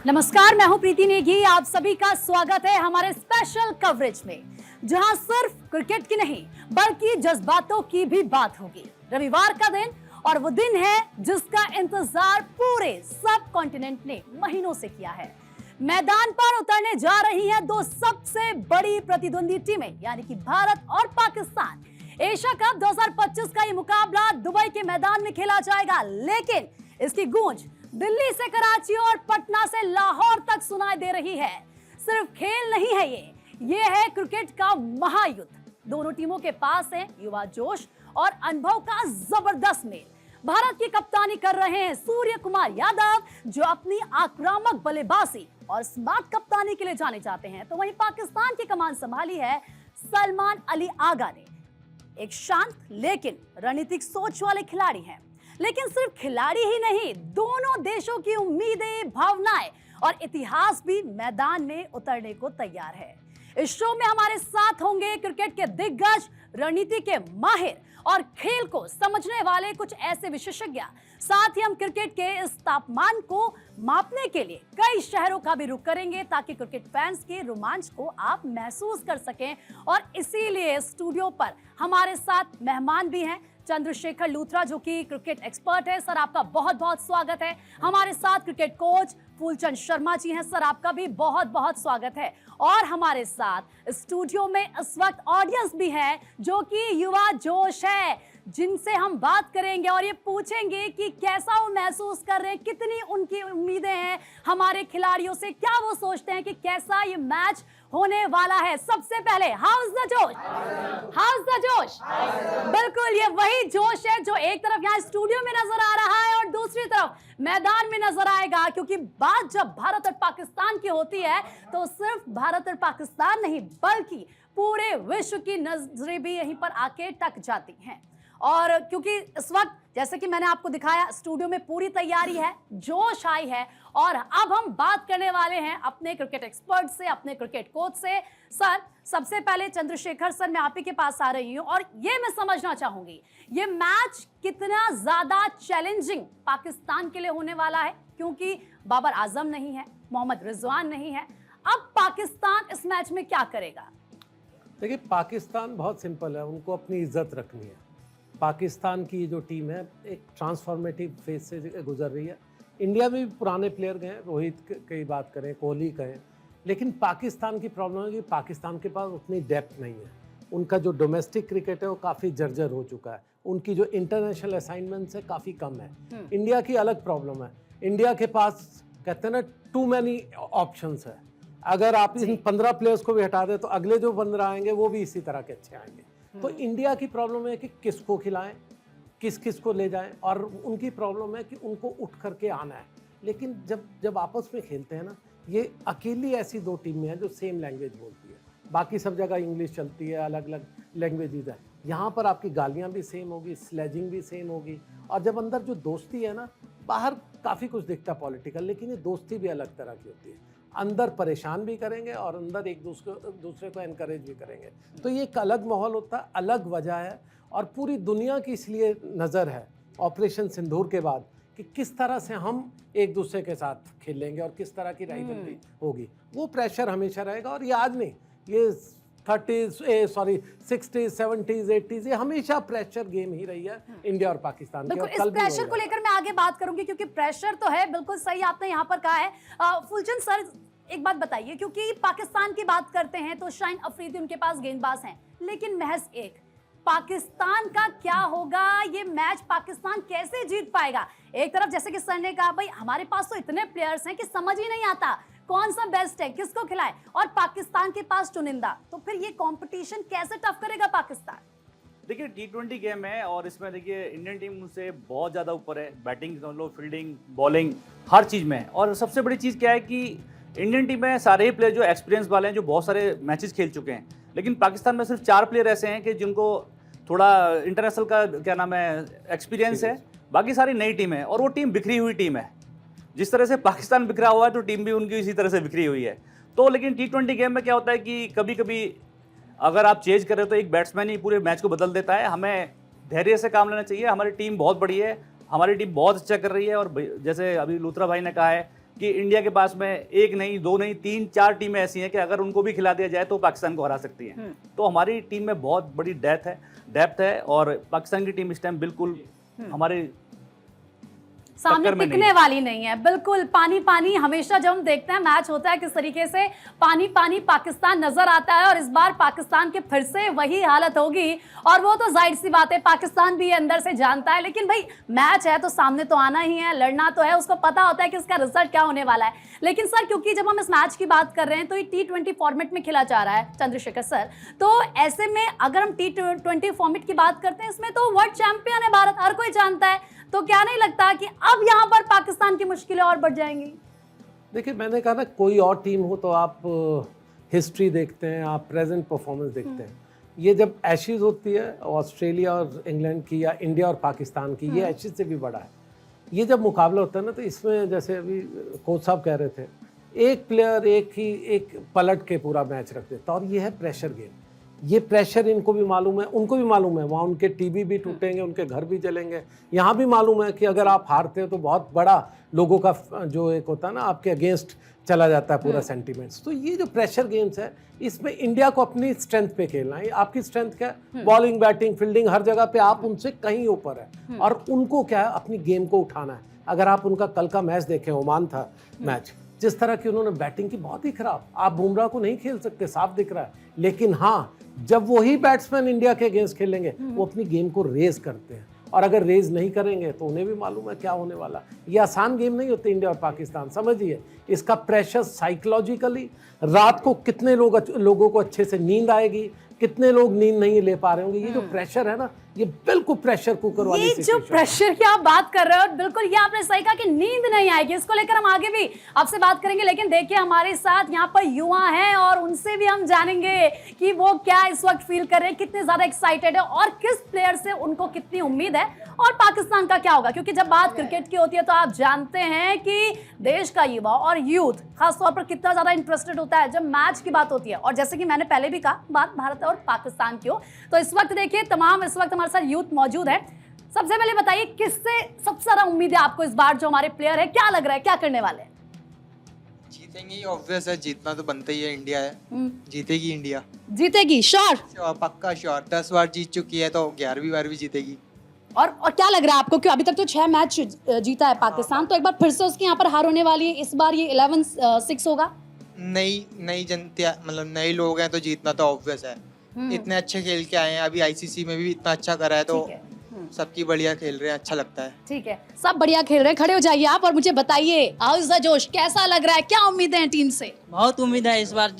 नमस्कार, मैं हूं प्रीति नेगी। आप सभी का स्वागत है हमारे स्पेशल कवरेज में, जहां सिर्फ क्रिकेट की नहीं बल्कि जज्बातों की भी बात होगी। रविवार का दिन, और वो दिन है जिसका इंतजार पूरे सब कॉन्टिनेंट ने महीनों से किया है। मैदान पर उतरने जा रही हैं दो सबसे बड़ी प्रतिद्वंदी टीमें, यानी कि भारत और पाकिस्तान। एशिया कप 2025 का ये मुकाबला दुबई के मैदान में खेला जाएगा, लेकिन इसकी गूंज दिल्ली से कराची और पटना से लाहौर तक सुनाई दे रही है। सिर्फ खेल नहीं है ये है क्रिकेट का महायुद्ध। दोनों टीमों के पास है युवा जोश और अनुभव का जबरदस्त मेल। भारत की कप्तानी कर रहे हैं सूर्य कुमार यादव, जो अपनी आक्रामक बल्लेबाजी और स्मार्ट कप्तानी के लिए जाने जाते हैं। तो वहीं पाकिस्तान की कमान संभाली है सलमान अली आगा ने। एक शांत लेकिन रणनीतिक सोच वाले खिलाड़ी हैं। लेकिन सिर्फ खिलाड़ी ही नहीं, दोनों देशों की उम्मीदें, भावनाएं और इतिहास भी मैदान में उतरने को तैयार है। इस शो में हमारे साथ होंगे क्रिकेट के दिग्गज, रणनीति के माहिर और खेल को समझने वाले कुछ ऐसे विशेषज्ञ। साथ ही हम क्रिकेट के इस तापमान को मापने के लिए कई शहरों का भी रुख करेंगे, ताकि क्रिकेट फैंस के रोमांच को आप महसूस कर सकें। और इसीलिए स्टूडियो पर हमारे साथ मेहमान भी हैं। चंद्रशेखर लूथरा, जो कि क्रिकेट एक्सपर्ट है। सर, आपका बहुत बहुत स्वागत है। हमारे साथ क्रिकेट कोच फूलचंद शर्मा जी हैं। सर, आपका भी बहुत बहुत स्वागत है। और हमारे साथ स्टूडियो में इस वक्त ऑडियंस भी है, जो कि युवा जोश है, जिनसे हम बात करेंगे और ये पूछेंगे कि कैसा वो महसूस कर रहे हैं, कितनी उनकी उम्मीदें हैं हमारे खिलाड़ियों से, क्या वो सोचते हैं कि कैसा ये मैच होने वाला है। सबसे पहले, हाउस द जोश, हाउस द जोश। बिल्कुल, ये वही जोश है जो एक तरफ यहाँ स्टूडियो में नजर आ रहा है और दूसरी तरफ मैदान में नजर आएगा। क्योंकि बात जब भारत और पाकिस्तान की होती है, तो सिर्फ भारत और पाकिस्तान नहीं बल्कि पूरे विश्व की नजरें भी यहीं पर आके टक जाती हैं। और क्योंकि इस वक्त, जैसे कि मैंने आपको दिखाया, स्टूडियो में पूरी तैयारी है, जोश आई है। और अब हम बात करने वाले हैं अपने क्रिकेट एक्सपर्ट से, अपने क्रिकेट कोच से। सर, सबसे पहले चंद्रशेखर सर, मैं आप ही के पास आ रही हूं और ये मैं समझना चाहूंगी, ये मैच कितना ज्यादा चैलेंजिंग पाकिस्तान के लिए होने वाला है, क्योंकि बाबर आजम नहीं है, मोहम्मद रिजवान नहीं है। अब पाकिस्तान इस मैच में क्या करेगा? देखिए, पाकिस्तान बहुत सिंपल है, उनको अपनी इज्जत रखनी है। पाकिस्तान की जो टीम है एक ट्रांसफॉर्मेटिव फेज से गुजर रही है। इंडिया में भी पुराने प्लेयर गए, रोहित की बात करें, कोहली कहें, लेकिन पाकिस्तान की प्रॉब्लम है कि पाकिस्तान के पास उतनी डेप्थ नहीं है। उनका जो डोमेस्टिक क्रिकेट है वो काफ़ी जर्जर हो चुका है। उनकी जो इंटरनेशनल असाइनमेंट्स है काफ़ी कम है। इंडिया की अलग प्रॉब्लम है। इंडिया के पास, कहते हैं ना, टू मैनी ऑप्शंस है। अगर आप इन 15 प्लेयर्स को भी हटा दें तो अगले जो 15 आएंगे वो भी इसी तरह के अच्छे आएंगे। तो इंडिया की प्रॉब्लम है कि किसको खिलाएं, किस किस को ले जाएं, और उनकी प्रॉब्लम है कि उनको उठ करके आना है। लेकिन जब आपस में खेलते हैं ना, ये अकेली ऐसी दो टीमें हैं जो सेम लैंग्वेज बोलती है। बाकी सब जगह इंग्लिश चलती है, अलग अलग लैंग्वेजेज है। यहाँ पर आपकी गालियाँ भी सेम होगी, स्लेजिंग भी सेम होगी। और जब अंदर जो दोस्ती है ना, बाहर काफ़ी कुछ दिखता पॉलिटिकल, लेकिन ये दोस्ती भी अलग तरह की होती है। अंदर परेशान भी करेंगे और अंदर एक दूसरे को एनकरेज भी करेंगे। तो ये एक अलग माहौल होता है, अलग वजह है। और पूरी दुनिया की इसलिए नज़र है ऑपरेशन सिंदूर के बाद कि किस तरह से हम एक दूसरे के साथ खेलेंगे और किस तरह की राइवलरी होगी। वो प्रेशर हमेशा रहेगा। और ये आज नहीं, ये 60s, 70s, 80s, ये हमेशा प्रेशर गेम ही रही है इंडिया और पाकिस्तान की। इस प्रेशर को लेकर मैं आगे बात करूंगी, क्योंकि प्रेशर तो है, बिल्कुल सही आपने यहाँ पर कहा है। फुलचंद सर, एक बात बताइए, क्योंकि पाकिस्तान की बात करते हैं तो शाहीन अफरीदी उनके पास गेंदबाज हैं, लेकिन महज एक। पाकिस्तान का क्या होगा? ये मैच पाकिस्तान कैसे जीत पाएगा? एक तरफ जैसे कि सर ने कहा, भाई हमारे पास तो इतने प्लेयर्स हैं कि समझ ही नहीं आता कौन सा बेस्ट है, किसको खिलाए, और पाकिस्तान के पास चुनिंदा। तो फिर ये कंपटीशन कैसे टफ करेगा पाकिस्तान? देखिए, T20 गेम है और इसमें देखिए इंडियन टीम उनसे बहुत ज़्यादा ऊपर है। बैटिंग समझ लो, फील्डिंग, बॉलिंग, हर चीज़ में। और सबसे बड़ी चीज़ क्या है कि इंडियन टीम में सारे ही प्लेयर जो एक्सपीरियंस वाले हैं, जो बहुत सारे मैचेस खेल चुके हैं। लेकिन पाकिस्तान में सिर्फ 4 प्लेयर ऐसे हैं कि जिनको थोड़ा इंटरनेशनल का क्या नाम है एक्सपीरियंस है। बाकी सारी नई टीम है और वो टीम बिखरी हुई टीम है। जिस तरह से पाकिस्तान बिखरा हुआ है तो टीम भी उनकी इसी तरह से बिखरी हुई है। तो लेकिन T20 गेम में क्या होता है कि कभी कभी अगर आप चेंज करें तो एक बैट्समैन ही पूरे मैच को बदल देता है। हमें धैर्य से काम लेना चाहिए। हमारी टीम बहुत बड़ी है, हमारी टीम बहुत अच्छा कर रही है। और जैसे अभी लूथरा भाई ने कहा है कि इंडिया के पास में एक नहीं, दो नहीं, तीन चार टीमें ऐसी हैं कि अगर उनको भी खिला दिया जाए तो पाकिस्तान को हरा सकती हैं। तो हमारी टीम में बहुत बड़ी डेप्थ है और पाकिस्तान की टीम इस टाइम बिल्कुल हमारे सामने टक्कर में टिकने वाली नहीं है। बिल्कुल पानी पानी, हमेशा जब हम देखते हैं मैच होता है किस तरीके से पानी पानी पाकिस्तान नजर आता है, और इस बार पाकिस्तान के फिर से वही हालत होगी। और वो तो जाहिर सी बात है, पाकिस्तान भी अंदर से जानता है, लेकिन भाई मैच है तो सामने तो आना ही है, लड़ना तो है, उसको पता होता है कि इसका रिजल्ट क्या होने वाला है। लेकिन सर, क्योंकि जब हम इस मैच की बात कर रहे हैं तो ये T20 फॉर्मेट में खेला जा रहा है चंद्रशेखर सर, तो ऐसे में अगर हम T20 फॉर्मेट की बात करते हैं, इसमें तो वर्ल्ड चैंपियन है भारत, हर कोई जानता है। तो क्या नहीं लगता कि अब यहाँ पर पाकिस्तान की मुश्किलें और बढ़ जाएंगी? देखिए, मैंने कहा ना, कोई और टीम हो तो आप हिस्ट्री देखते हैं, आप प्रेजेंट परफॉर्मेंस देखते हैं। ये जब एशेज होती है ऑस्ट्रेलिया और इंग्लैंड की, या इंडिया और पाकिस्तान की, ये एशेज से भी बड़ा है। ये जब मुकाबला होता है ना, तो इसमें जैसे अभी कोच साहब कह रहे थे, एक प्लेयर एक पलट के पूरा मैच रख देता, और ये है प्रेशर गेम। ये प्रेशर इनको भी मालूम है, उनको भी मालूम है, वहाँ उनके टीवी भी टूटेंगे, उनके घर भी जलेंगे। यहाँ भी मालूम है कि अगर आप हारते हो तो बहुत बड़ा लोगों का जो एक होता है ना, आपके अगेंस्ट चला जाता है पूरा सेंटीमेंट्स। तो ये जो प्रेशर गेम्स है, इसमें इंडिया को अपनी स्ट्रेंथ पे खेलना है। आपकी स्ट्रेंथ क्या है? बॉलिंग, बैटिंग, फील्डिंग, हर जगह पे आप उनसे कहीं ऊपर है, और उनको क्या है, अपनी गेम को उठाना है। अगर आप उनका कल का मैच देखें, ओमान था मैच, जिस तरह की उन्होंने बैटिंग की, बहुत ही खराब। आप बुमराह को नहीं खेल सकते, साफ दिख रहा है। लेकिन हाँ, जब वही बैट्समैन इंडिया के अगेंस्ट खेलेंगे, वो अपनी गेम को रेज करते हैं, और अगर रेज नहीं करेंगे तो उन्हें भी मालूम है क्या होने वाला। ये आसान गेम नहीं होती इंडिया और पाकिस्तान, समझिए। इसका प्रेशर साइकोलॉजिकली, रात को कितने लोगों को अच्छे से नींद आएगी, कितने लोग नींद नहीं ले पा रहे होंगे। ये जो प्रेशर है ना, ये बिल्कुल प्रेशर कुकर वाली ये जो प्रेशर की आप बात कर रहे हो, बिल्कुल ये आपने सही कहा कि नींद नहीं आएगी। इसको लेकर हम आगे भी आपसे बात करेंगे, लेकिन देखिए हमारे साथ यहाँ पर युवा हैं, और उनसे भी हम जानेंगे कि वो क्या इस वक्त फील कर रहे हैं, कितने ज्यादा एक्साइटेड है, और किस प्लेयर से उनको कितनी उम्मीद है, और पाकिस्तान का क्या होगा। क्योंकि जब बात क्रिकेट की होती है तो आप जानते हैं कि देश का युवा और यूथ खासतौर पर कितना ज्यादा इंटरेस्टेड होता है जब मैच की बात होती है। और जैसे कि मैंने पहले भी कहा, बात भारत और पाकिस्तान की हो, तो इस वक्त देखिए इस वक्त हमारे साथ यूथ मौजूद है। सबसे पहले बताइए, किससे सबसे ज्यादा उम्मीद है आपको इस बार? जो हमारे प्लेयर है, क्या लग रहा है, क्या करने वाले हैं? जीतेंगे, ऑब्वियस है, जीतना तो बनता ही है। इंडिया है, जीतेगी इंडिया, जीतेगी श्योर, पक्का श्योर। 10 बार जीत चुकी है तो 11वीं बार भी जीतेगी। और क्या लग रहा है आपको कि अभी तक तो 6 मैच जीता है पाकिस्तान, तो एक बार फिर से उसकी यहाँ पर हार होने वाली है? इस बार ये 11-6 होगा? नई जनता, मतलब नए लोग हैं तो जीतना तो ऑब्वियस है। इतने अच्छे खेल के आए हैं, अभी आईसीसी में भी इतना अच्छा करा है, तो सबकी बढ़िया खेल रहे हैं, अच्छा लगता है। ठीक है, सब बढ़िया खेल रहे हैं। खड़े हो जाइए आप और मुझे बताइए, हाउ इज द जोश, कैसा लग रहा है, क्या उम्मीदें हैं टीम से? बहुत उम्मीद है इस बार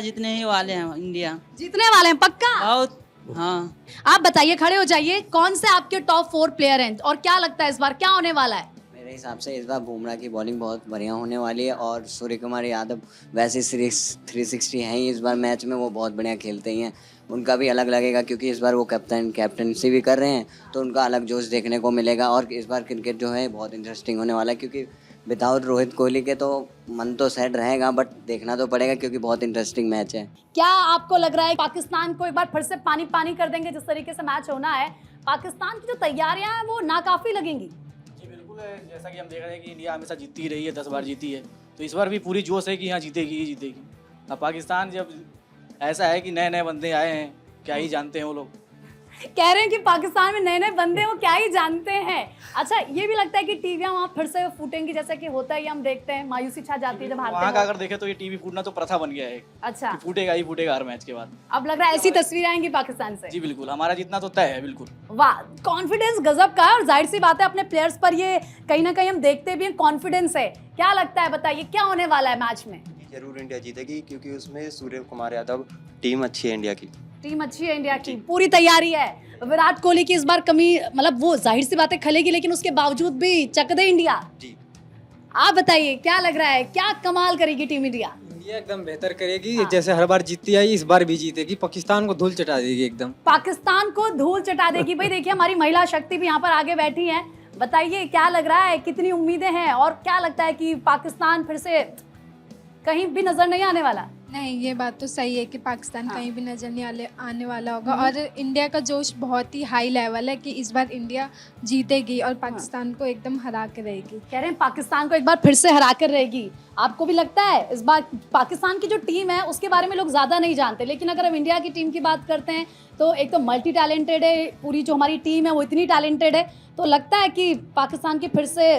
जीतने ही वाले हैं, इंडिया जीतने वाले हैं पक्का? बहुत। हाँ, आप बताइए, खड़े हो जाइए, कौन से आपके टॉप 4 प्लेयर हैं, और क्या लगता है इस बार क्या होने वाला है? मेरे हिसाब से इस बार बुमराह की बॉलिंग बहुत बढ़िया होने वाली है, और सूर्य कुमार यादव वैसे 360 हैं ही इस बार मैच में, वो बहुत बढ़िया खेलते ही हैं। उनका भी अलग लगेगा क्योंकि इस बार वो कैप्टनसी भी कर रहे हैं, तो उनका अलग जोश देखने को मिलेगा। और इस बार क्रिकेट जो है बहुत इंटरेस्टिंग होने वाला है, क्योंकि विदाउट रोहित कोहली के तो मन तो सेट रहेगा, बट देखना तो पड़ेगा क्योंकि बहुत इंटरेस्टिंग मैच है। क्या आपको लग रहा है पाकिस्तान को एक बार फिर से पानी पानी कर देंगे? जिस तरीके से मैच होना है, पाकिस्तान की जो तैयारियां हैं वो नाकाफी लगेंगी। जी बिल्कुल है, जैसा कि हम देख रहे हैं कि इंडिया हमेशा जीतती ही रही है, 10 बार जीती है, तो इस बार भी पूरी जोश है कि यहाँ जीतेगी ही जीतेगी। अब पाकिस्तान जब ऐसा है कि नए नए बंदे आए हैं, क्या ही जानते हैं वो लोग। कह रहे हैं कि पाकिस्तान में नए नए बंदे वो क्या ही जानते हैं। अच्छा, ये भी लगता है कि टीवियां वहाँ फिर से फूटेंगी, जैसा कि होता है, हम देखते हैं मायूसी छा जाती है जब हारते वहाँ का हैं। अगर देखें तो ये टीवी फूटना तो प्रथा बन गया है, अच्छा, कि फूटेगा ही फूटेगा हर मैच के बाद। अब लग रहा है ऐसी तस्वीरें आएंगी पाकिस्तान से। जी बिल्कुल, हमारा जीतना तो तय है बिल्कुल। वाह, कॉन्फिडेंस गजब का है, और जाहिर सी बात है अपने प्लेयर्स पर ये कहीं ना कहीं हम देखते भी हैं, कॉन्फिडेंस है। क्या लगता है, बताइए क्या होने वाला है मैच में? जरूर इंडिया जीतेगी, क्योंकि उसमें सूर्य कुमार यादव, टीम अच्छी है इंडिया की। टीम अच्छी है इंडिया की, पूरी तैयारी है। विराट कोहली की इस बार कमी, मतलब वो जाहिर सी बात है खलेगी, लेकिन उसके बावजूद भी चक दे इंडिया। जी, आप बताइए क्या लग रहा है, क्या कमाल करेगी टीम इंडिया? इंडिया एकदम बेहतर करेगी, जैसे हर बार जीतती आई इस बार भी जीतेगी, पाकिस्तान को धूल चटा देगी एकदम। पाकिस्तान को धूल चटा देगी। भाई देखिए, हमारी महिला शक्ति भी यहाँ पर आगे बैठी है। बताइए क्या लग रहा है, कितनी उम्मीदें हैं, और क्या लगता है कि पाकिस्तान फिर से कहीं भी नजर नहीं आने वाला? नहीं, ये बात तो सही है कि पाकिस्तान कहीं भी नजर नहीं आने वाला होगा और इंडिया का जोश बहुत ही हाई लेवल है कि इस बार इंडिया जीतेगी और पाकिस्तान को एकदम हरा के रहेगी। कह रहे हैं पाकिस्तान को एक बार फिर से हरा कर रहेगी। आपको भी लगता है इस बार पाकिस्तान की जो टीम है उसके बारे में लोग ज़्यादा नहीं जानते, लेकिन अगर हम इंडिया की टीम की बात करते हैं तो एक तो मल्टी टैलेंटेड है, पूरी जो हमारी टीम है वो इतनी टैलेंटेड है, तो लगता है कि पाकिस्तान की फिर से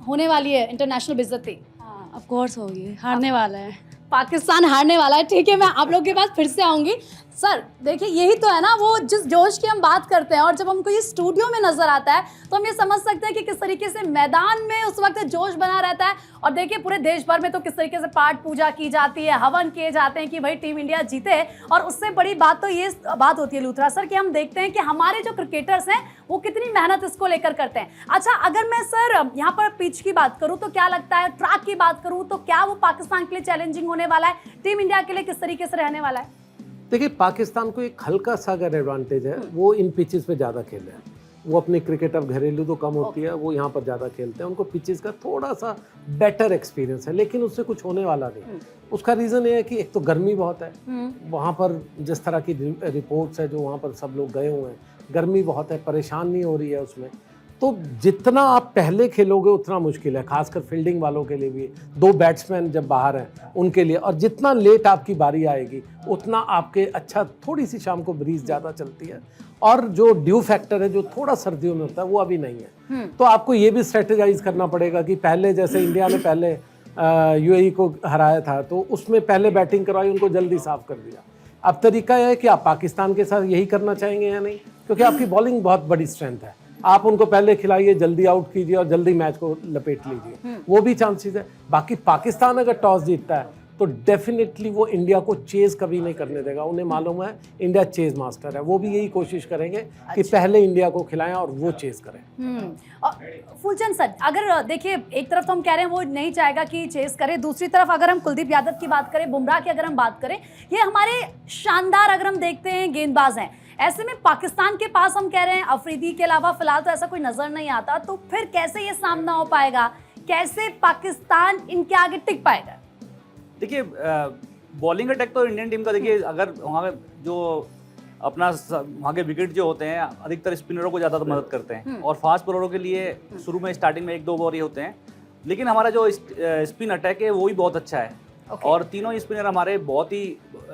होने वाली है इंटरनेशनल बेइज्जती। हाँ, ऑफ कोर्स होगी, हारने वाला है पाकिस्तान, हारने वाला है। ठीक है, मैं आप लोगों के पास फिर से आऊँगी। सर देखिए, यही तो है ना वो जिस जोश की हम बात करते हैं, और जब हमको ये स्टूडियो में नजर आता है तो हम ये समझ सकते हैं कि किस तरीके से मैदान में उस वक्त जोश बना रहता है। और देखिए पूरे देश भर में तो किस तरीके से पाठ पूजा की जाती है, हवन किए जाते हैं कि भाई टीम इंडिया जीते। और उससे बड़ी बात तो ये बात होती है लूथरा सर कि हम देखते हैं कि हमारे जो क्रिकेटर्स हैं वो कितनी मेहनत इसको लेकर करते हैं। अच्छा, अगर मैं सर यहाँ पर पिच की बात करूँ तो क्या लगता है, ट्रैक की बात करूँ तो क्या वो पाकिस्तान के लिए चैलेंजिंग होने वाला है, टीम इंडिया के लिए किस तरीके से रहने वाला है? देखिए, पाकिस्तान को एक हल्का सा अगर एडवांटेज है, वो इन पिचेस पे ज़्यादा खेल रहे हैं। वो अपनी क्रिकेट अब घरेलू तो कम होती है, वो यहाँ पर ज़्यादा खेलते हैं, उनको पिचेस का थोड़ा सा बेटर एक्सपीरियंस है, लेकिन उससे कुछ होने वाला नहीं। उसका रीज़न ये है कि एक तो गर्मी बहुत है वहाँ पर, जिस तरह की रिपोर्ट्स है जो वहाँ पर सब लोग गए हुए हैं, गर्मी बहुत है, परेशान नहीं हो रही है उसमें। तो जितना आप पहले खेलोगे उतना मुश्किल है, खासकर फील्डिंग वालों के लिए भी, दो बैट्समैन जब बाहर हैं उनके लिए। और जितना लेट आपकी बारी आएगी उतना आपके अच्छा, थोड़ी सी शाम को ब्रीज ज़्यादा चलती है, और जो ड्यू फैक्टर है जो थोड़ा सर्दियों में होता है वो अभी नहीं है। तो आपको ये भी स्ट्रेटेजाइज करना पड़ेगा कि पहले जैसे इंडिया ने पहले यूएई को हराया था तो उसमें पहले बैटिंग करवाई, उनको जल्दी साफ कर दिया। अब तरीका यह है कि आप पाकिस्तान के साथ यही करना चाहेंगे या नहीं, क्योंकि आपकी बॉलिंग बहुत बड़ी स्ट्रेंथ है। आप उनको पहले खिलाइए, जल्दी आउट कीजिए और जल्दी मैच को लपेट लीजिए, वो भी चांसेस है। बाकी पाकिस्तान अगर टॉस जीतता है तो डेफिनेटली वो इंडिया को चेज कभी नहीं करने देगा। उन्हें मालूम है इंडिया चेज मास्टर है, वो भी यही कोशिश करेंगे कि पहले इंडिया को खिलाएं और वो चेज करें। और फुलचंद सर, अगर देखिए एक तरफ तो हम कह रहे हैं वो नहीं चाहेगा कि चेस करे, दूसरी तरफ अगर हम कुलदीप यादव की बात करें, बुमराह की अगर हम बात करें, ये हमारे शानदार अगर हम देखते हैं गेंदबाज हैं। ऐसे में पाकिस्तान के पास हम कह रहे हैं अफरीदी के अलावा फिलहाल तो ऐसा कोई नजर नहीं आता, तो फिर कैसे ये सामना हो पाएगा, कैसे पाकिस्तान इनके आगे टिक पाएगा? देखिए, बॉलिंग अटैक तो इंडियन टीम का, देखिए अगर वहाँ जो अपना वहाँ के विकेट जो होते हैं अधिकतर स्पिनरों को ज़्यादा मदद करते हैं, और फास्ट बॉलरों के लिए शुरू में स्टार्टिंग में एक दो ओवर ही होते हैं, लेकिन हमारा जो स्पिन अटैक है वो भी बहुत अच्छा है। और तीनों स्पिनर हमारे बहुत ही,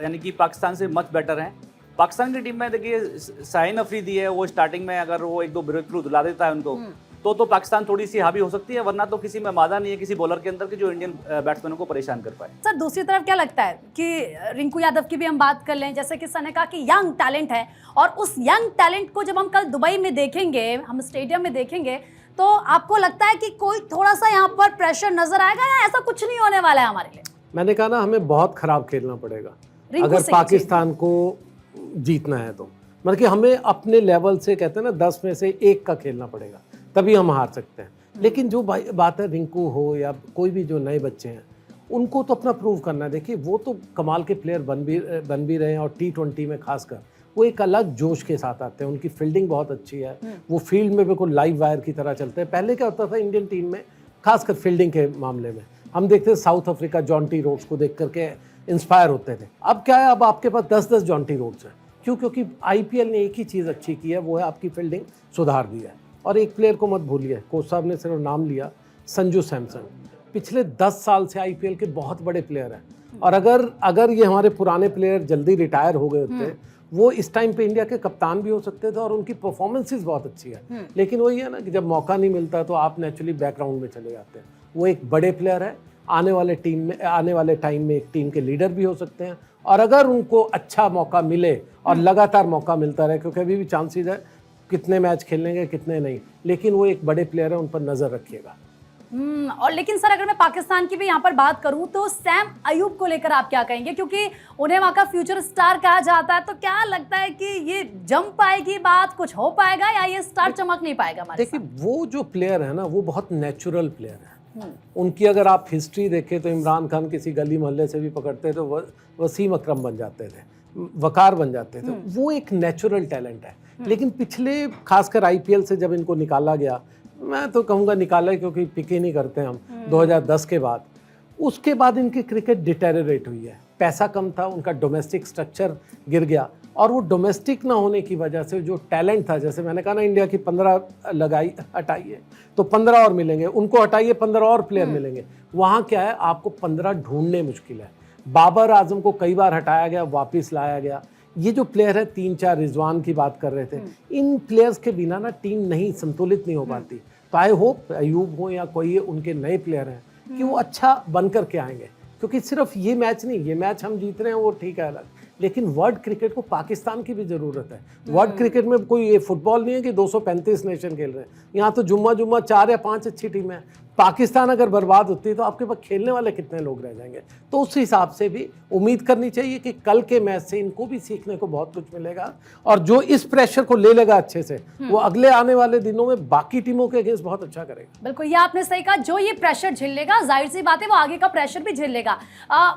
यानी कि पाकिस्तान से मच बेटर हैं। पाकिस्तान की टीम में देखिए शाहीन अफरीदी है, वो स्टार्टिंग में अगर वो एक दो ब्रेक थ्रू दिला देता है उनको तो पाकिस्तान थोड़ी सी हावी हो सकती है, वरना तो किसी में मादा नहीं है किसी बॉलर के अंदर कि जो इंडियन बैट्समैनों को परेशान कर पाए। सर दूसरी तरफ क्या लगता है कि रिंकू यादव की भी हम बात कर लें, जैसे कि सर ने कहा कि यंग टैलेंट है, और उस यंग टैलेंट को जब हम कल दुबई में देखेंगे, हम स्टेडियम में देखेंगे, तो आपको लगता है कि कोई थोड़ा सा यहाँ पर प्रेशर नजर आएगा या ऐसा कुछ नहीं होने वाला है हमारे लिए? मैंने कहा ना, हमें बहुत खराब खेलना पड़ेगा अगर पाकिस्तान को जीतना है तो। मतलब कि हमें अपने लेवल से, कहते हैं ना 10 में से 1 का खेलना पड़ेगा, तभी हम हार सकते हैं। लेकिन जो बात है, रिंकू हो या कोई भी जो नए बच्चे हैं, उनको तो अपना प्रूव करना है। देखिए वो तो कमाल के प्लेयर बन भी रहे हैं, और T20 में खासकर वो एक अलग जोश के साथ आते हैं। उनकी फील्डिंग बहुत अच्छी है, वो फील्ड में बिल्कुल लाइव वायर की तरह चलते हैं। पहले क्या होता था इंडियन टीम में, खासकर फील्डिंग के मामले में, हम देखते थे साउथ अफ्रीका जॉन्टी रोड्स को देख करके इंस्पायर होते थे। अब क्या है, अब आपके पास 10-10 जॉन्टी रोड्स हैं। क्यों? क्योंकि IPL ने एक ही चीज़ अच्छी की है, वो है आपकी फील्डिंग सुधार दी है। और एक प्लेयर को मत भूलिए, कोच साहब ने सिर्फ नाम लिया, संजू सैमसन, पिछले 10 साल से IPL के बहुत बड़े प्लेयर हैं। और अगर ये हमारे पुराने प्लेयर जल्दी रिटायर हो गए होते, वो इस टाइम पे इंडिया के कप्तान भी हो सकते थे, और उनकी परफॉर्मेंसेस बहुत अच्छी है। लेकिन वही है ना कि जब मौका नहीं मिलता तो आप नेचुरली बैकग्राउंड में चले जाते हैं। वो एक बड़े प्लेयर है, आने वाले टाइम में एक टीम के लीडर भी हो सकते हैं। और अगर उनको अच्छा मौका मिले और लगातार मौका मिलता रहे, क्योंकि अभी भी चांसेस है कितने मैच खेलेंगे कितने नहीं, लेकिन वो एक बड़े प्लेयर है, उन पर नजर रखिएगा। और लेकिन सर अगर मैं पाकिस्तान की भी यहाँ पर बात करूँ तो सैम अयूब को लेकर आप क्या कहेंगे, क्योंकि उन्हें वहाँ का फ्यूचर स्टार कहा जाता है, तो क्या लगता है कि ये जम पाएगी बात, कुछ हो पाएगा, या ये स्टार चमक नहीं पाएगा हमारे? देखिए वो जो प्लेयर है ना, वो बहुत नेचुरल प्लेयर है। उनकी अगर आप हिस्ट्री देखें तो इमरान खान किसी गली मोहल्ले से भी पकड़ते तो वसीम अकरम बन जाते थे, वकार बन जाते थे। वो एक नेचुरल टैलेंट है। लेकिन पिछले खासकर IPL से जब इनको निकाला गया, मैं तो कहूँगा निकाला क्योंकि पिक ही नहीं करते हम, 2010 के बाद, उसके बाद इनकी क्रिकेट डिटेरियोरेट हुई है। पैसा कम था, उनका डोमेस्टिक स्ट्रक्चर गिर गया, और वो डोमेस्टिक ना होने की वजह से जो टैलेंट था, जैसे मैंने कहा ना, इंडिया की 15 हटाइए तो 15 और मिलेंगे, उनको हटाइए 15 और प्लेयर मिलेंगे। वहाँ क्या है, आपको 15 ढूंढने मुश्किल है। बाबर आजम को कई बार हटाया गया, वापस लाया गया। ये जो प्लेयर है 3-4, रिजवान की बात कर रहे थे, इन प्लेयर्स के बिना ना टीम नहीं संतुलित नहीं हो पाती। तो आई होप अयूब हो या कोई उनके नए प्लेयर हैं कि वो अच्छा बन करके आएंगे, क्योंकि सिर्फ ये मैच नहीं, ये मैच हम जीत रहे हैं वो ठीक है अलग, लेकिन वर्ल्ड क्रिकेट को पाकिस्तान की भी ज़रूरत है। वर्ल्ड क्रिकेट में कोई ये फुटबॉल नहीं है कि 235 नेशन खेल रहे हैं, यहाँ तो जुम्मा 4 या 5 अच्छी टीमें हैं। पाकिस्तान अगर बर्बाद होती है तो आपके पास खेलने वाले कितने लोग रह जाएंगे। तो उस हिसाब से भी उम्मीद करनी चाहिए कि कल के मैच से इनको भी सीखने को बहुत कुछ मिलेगा, और जो इस प्रेशर को ले लेगा अच्छे से, वो अगले आने वाले दिनों में बाकी टीमों के अगेंस्ट बहुत अच्छा करेगा। बिल्कुल, ये आपने सही कहा, जो ये प्रेशर झेल लेगा, जाहिर सी बात है वो आगे का प्रेशर भी झेल लेगा।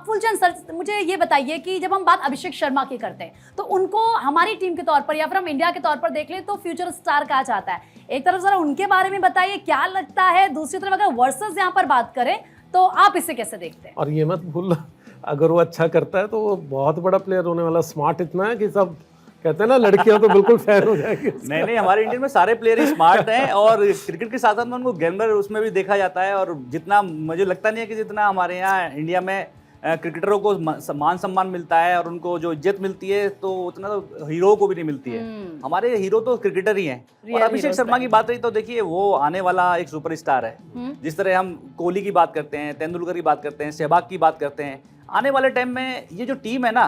फुलचंद सर, मुझे ये बताइए कि जब हम बात अभिषेक शर्मा की करते हैं तो उनको हमारी टीम के तौर पर या फिर हम इंडिया के तौर पर देख लें तो फ्यूचर स्टार कहा जाता है। एक तरफ जरा उनके बारे में बताइए क्या लगता है, दूसरी तरफ अगर वर्सेस यहाँ पर बात करें तो आप इसे कैसे देखते हैं? और ये मत भूल, अगर वो अच्छा करता है तो वो बहुत बड़ा प्लेयर होने वाला, स्मार्ट इतना है कि सब कहते हैं ना, लड़कियां तो बिल्कुल फैन हो जाएगी। नहीं, हमारे इंडिया में सारे प्लेयर ही स्मार्ट हैं, और क्रिकेट के साथ साथ में उनको गेमर उसमें भी देखा जाता है। और जितना मुझे लगता नहीं है कि जितना हमारे यहाँ इंडिया में क्रिकेटरों को मान सम्मान मिलता है और उनको जो इज्जत मिलती है, तो उतना तो हीरो को भी नहीं मिलती है। हमारे हीरो तो क्रिकेटर ही हैं। और अभिषेक शर्मा की बात रही तो देखिए, वो आने वाला एक सुपरस्टार है। जिस तरह हम कोहली की बात करते हैं, तेंदुलकर की बात करते हैं, सहवाग की बात करते हैं, आने वाले टाइम में ये जो टीम है ना,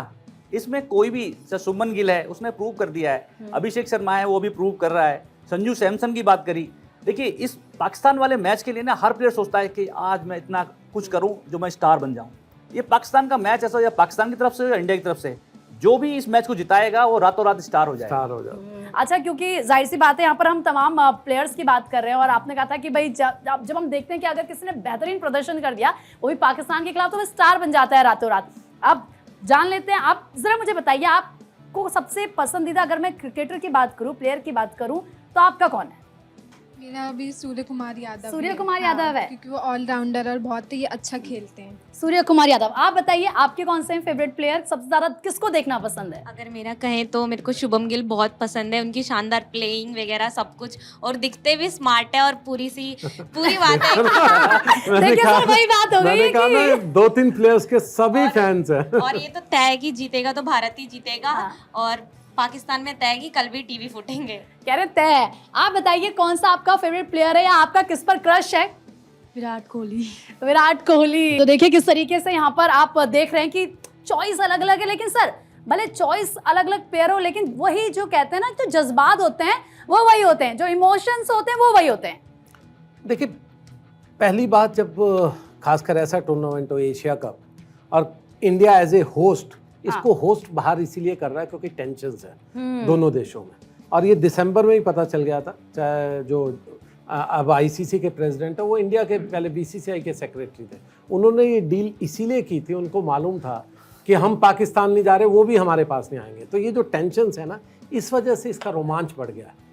इसमें कोई भी, शुभमन गिल है उसने प्रूव कर दिया है, अभिषेक शर्मा है वो भी प्रूव कर रहा है, संजू सैमसन की बात करी। देखिए, इस पाकिस्तान वाले मैच के लिए ना हर प्लेयर सोचता है कि आज मैं इतना कुछ करूं जो मैं स्टार बन जाऊं। ये पाकिस्तान का मैच ऐसा, या पाकिस्तान की तरफ से या इंडिया की तरफ से, जो भी इस मैच को जिताएगा वो रातों रात स्टार हो जाएगा। अच्छा, क्योंकि जाहिर सी बात है यहाँ पर हम तमाम प्लेयर्स की बात कर रहे हैं, और आपने कहा था कि भाई जब हम देखते हैं कि अगर किसी ने बेहतरीन प्रदर्शन कर दिया वो भी पाकिस्तान के खिलाफ, तो वो स्टार बन जाता है रातों रात। अब जान लेते हैं, आप जरा मुझे बताइए, आपको सबसे पसंदीदा, अगर मैं क्रिकेटर की बात करूँ, प्लेयर की बात करूँ, तो आपका कौन है? मेरा अभी सूर्य कुमार यादव। सूर्य कुमार यादव है, क्योंकि वो ऑलराउंडर और बहुत ही अच्छा खेलते हैं। सूर्य कुमार यादव। आप बताइए, आपके कौन से फेवरेट प्लेयर, सबसे ज्यादा किसको देखना पसंद है? अगर मेरा कहें तो मेरे को शुभम गिल बहुत पसंद है, उनकी शानदार प्लेइंग वगैरह सब कुछ, और दिखते भी स्मार्ट है, और पूरी बात है। देखिए सर, वही बात हो गई कि 2-3 प्लेयर्स के सभी फैंस हैं। और ये तो तय है कि जीतेगा तो भारत ही जीतेगा, और पाकिस्तान में तय है कि कल भी टीवी फूटेंगे। कह रहे तय है। आप बताइए, कौन सा आपका फेवरेट प्लेयर है, या आपका किस पर क्रश है? विराट कोहली। विराट कोहली। तो देखिए किस तरीके से यहाँ पर आप देख रहे हैं कि चॉइस अलग अलग है, लेकिन सर भले चॉइस अलग अलग प्लेयर हो, लेकिन वही जो कहते हैं ना, जो जज्बात होते हैं वो वही होते हैं, जो इमोशंस होते हैं वो वही होते हैं। देखिए, पहली बात, जब खासकर ऐसा टूर्नामेंट हो, एशिया कप, और इंडिया एज ए होस्ट, इसको होस्ट बाहर इसीलिए कर रहा है क्योंकि टेंशन्स है दोनों देशों में, और ये दिसंबर में ही पता चल गया था। चाहे जो अब आईसीसी के प्रेसिडेंट है, वो इंडिया के पहले बीसीसीआई के सेक्रेटरी थे, उन्होंने ये डील इसीलिए की थी, उनको मालूम था कि हम पाकिस्तान नहीं जा रहे, वो भी हमारे पास नहीं आएंगे। तो ये जो टेंशन्स है ना, इस वजह से इसका रोमांच बढ़ गया है।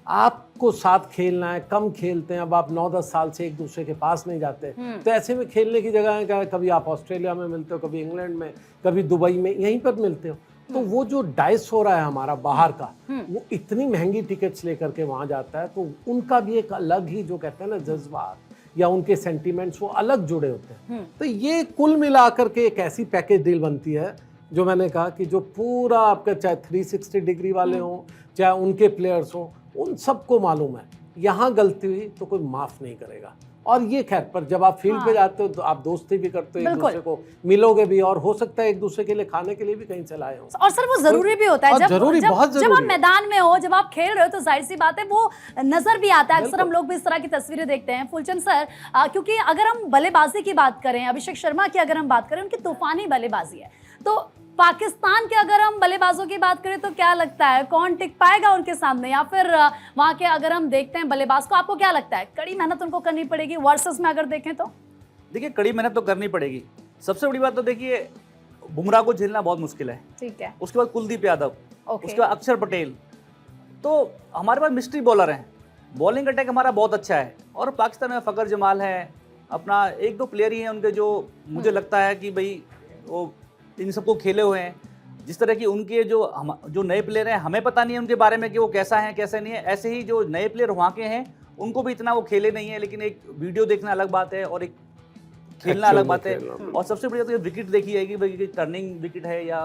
आपको साथ खेलना है, कम खेलते हैं, अब आप 9-10 साल से एक दूसरे के पास नहीं जाते, तो ऐसे में खेलने की जगह है क्या, कभी आप ऑस्ट्रेलिया में मिलते हो, कभी इंग्लैंड में, कभी दुबई में, यहीं पर मिलते हो। तो वो जो डाइस हो रहा है हमारा बाहर का, वो इतनी महंगी टिकट्स लेकर के वहाँ जाता है, तो उनका भी एक अलग ही, जो कहते हैं ना, जज्बात या उनके सेंटिमेंट्स, वो अलग जुड़े होते हैं। तो ये कुल मिलाकर के एक ऐसी पैकेज डील बनती है, जो मैंने कहा कि जो पूरा आपका, चाहे 360 डिग्री वाले हों, चाहे उनके प्लेयर्स हों, उन सबको मालूम है यहाँ गलती हुई तो कोई माफ नहीं करेगा। और ये खैर, पर जब आप फील्ड पे जाते हो तो आप दोस्ती भी करते हो, एक दूसरे को मिलोगे भी, और हो सकता है एक दूसरे के लिए खाने के लिए भी कहीं से लाए हो। और सर वो जरूरी भी होता है, जब आप मैदान में हो, जब आप खेल रहे हो, तो जाहिर सी बात है वो नजर भी आता है। अक्सर हम लोग भी इस तरह की तस्वीरें देखते हैं। फुलचंद सर, क्योंकि अगर हम बल्लेबाजी की बात करें, अभिषेक शर्मा की अगर हम बात करें, उनकी तूफानी बल्लेबाजी है, तो पाकिस्तान के अगर हम बल्लेबाजों की बात करें तो क्या लगता है, कौन टिक पाएगा उनके सामने, या फिर वहाँ के अगर हम देखते हैं बल्लेबाज को, आपको क्या लगता है कड़ी मेहनत उनको करनी पड़ेगी वर्सेस में अगर देखें तो? देखिए, कड़ी मेहनत तो करनी पड़ेगी। सबसे बड़ी बात तो देखिए, बुमराह को झेलना बहुत मुश्किल है, ठीक है। उसके बाद कुलदीप यादव, उसके बाद अक्षर पटेल, तो हमारे पास मिस्ट्री बॉलर हैं। बॉलिंग अटैक हमारा बहुत अच्छा है, और पाकिस्तान में फ़खर जमाल है, अपना 1-2 प्लेयर ही हैं उनके, जो मुझे लगता है कि भाई वो इन सबको खेले हुए हैं। जिस तरह की उनके जो नए प्लेयर हैं, हमें पता नहीं है उनके बारे में कि वो कैसा है कैसा नहीं है, ऐसे ही जो नए प्लेयर वहाँ के हैं उनको भी इतना वो खेले नहीं है, लेकिन एक वीडियो देखना अलग बात है और एक खेलना अलग बात है। और सबसे बड़ी बात ये विकेट देखी जाएगी भाई कि टर्निंग विकेट है या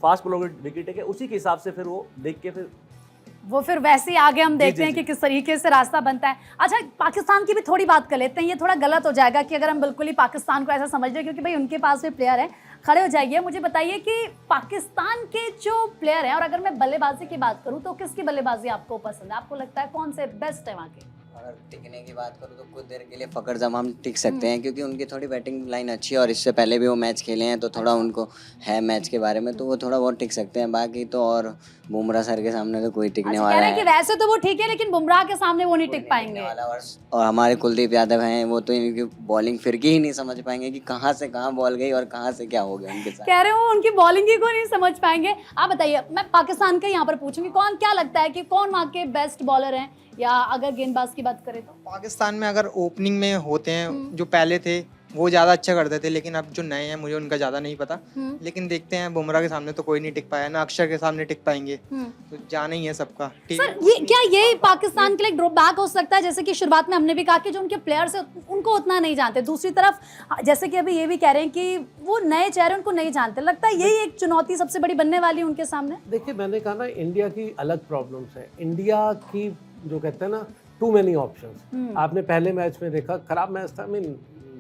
फास्ट बॉलर विकेट है, कि उसी के हिसाब से फिर वो देख के फिर वैसे ही आगे हम देखते हैं कि किस तरीके से रास्ता बनता है। अच्छा, पाकिस्तान की भी थोड़ी बात कर लेते हैं। ये थोड़ा गलत हो जाएगा कि अगर हम बिल्कुल ही पाकिस्तान को ऐसा समझ लें, क्योंकि भाई उनके पास भी प्लेयर है। खड़े हो जाइए, मुझे बताइए कि पाकिस्तान के जो प्लेयर हैं, और अगर मैं बल्लेबाजी की बात करूं तो किसकी बल्लेबाजी आपको पसंद है? आपको लगता है कौन से बेस्ट है वहाँ के? अगर टिकने की बात करूँ तो कुछ देर के लिए फ़खर जमान टिक सकते हैं, क्योंकि उनकी थोड़ी बैटिंग लाइन अच्छी है और इससे पहले भी वो मैच खेले हैं, तो थोड़ा उनको है मैच के बारे में, तो वो थोड़ा बहुत टिक सकते हैं। बाकी तो और बुमराह सर के सामने तो कोई टिकने अच्छा, वाला कह रहे हैं है कि वैसे तो वो ठीक है, लेकिन बुमराह के सामने वो नहीं टिक पाएंगे। और हमारे कुलदीप यादव हैं, वो तो इनकी बॉलिंग फिर की ही नहीं समझ पाएंगे कि कहाँ से कहाँ बॉल गई और कहाँ से क्या हो गया उनके साथ। कह रहे हो उनकी बॉलिंग ही को नहीं समझ पाएंगे। आप बताइए, मैं पाकिस्तान के यहाँ पर पूछूंगी, कौन क्या लगता है कि कौन वहाँ के बेस्ट बॉलर हैं, या अगर गेंदबाज की बात करें तो? पाकिस्तान में अगर ओपनिंग में होते हैं जो पहले थे वो ज़्यादा अच्छा करते थे, लेकिन अब जो नए हैं मुझे उनका ज़्यादा नहीं पता। लेकिन देखते हैं, बुमराह के सामने तो कोई नहीं टिक पाया ना, अक्षर के सामने टिक पाएंगे, तो जाना ही है सबका। सर, ये क्या ये पाकिस्तान के लिए ड्रॉप बैक हो सकता है? जैसे कि शुरुआत में हमने भी कहा कि जो उनके प्लेयर्स हैं उनको उतना नहीं जानते, दूसरी तरफ जैसे कि अभी ये भी कह रहे हैं कि वो नए चेहरे उनको नहीं जानते, लगता है यही एक चुनौती सबसे बड़ी बनने वाली है उनके सामने। देखिए, मैंने कहा ना, इंडिया की अलग प्रॉब्लम्स है। इंडिया की जो कहते हैं ना, टू मेनी ऑप्शंस। आपने पहले मैच में देखा, खराब मैच था,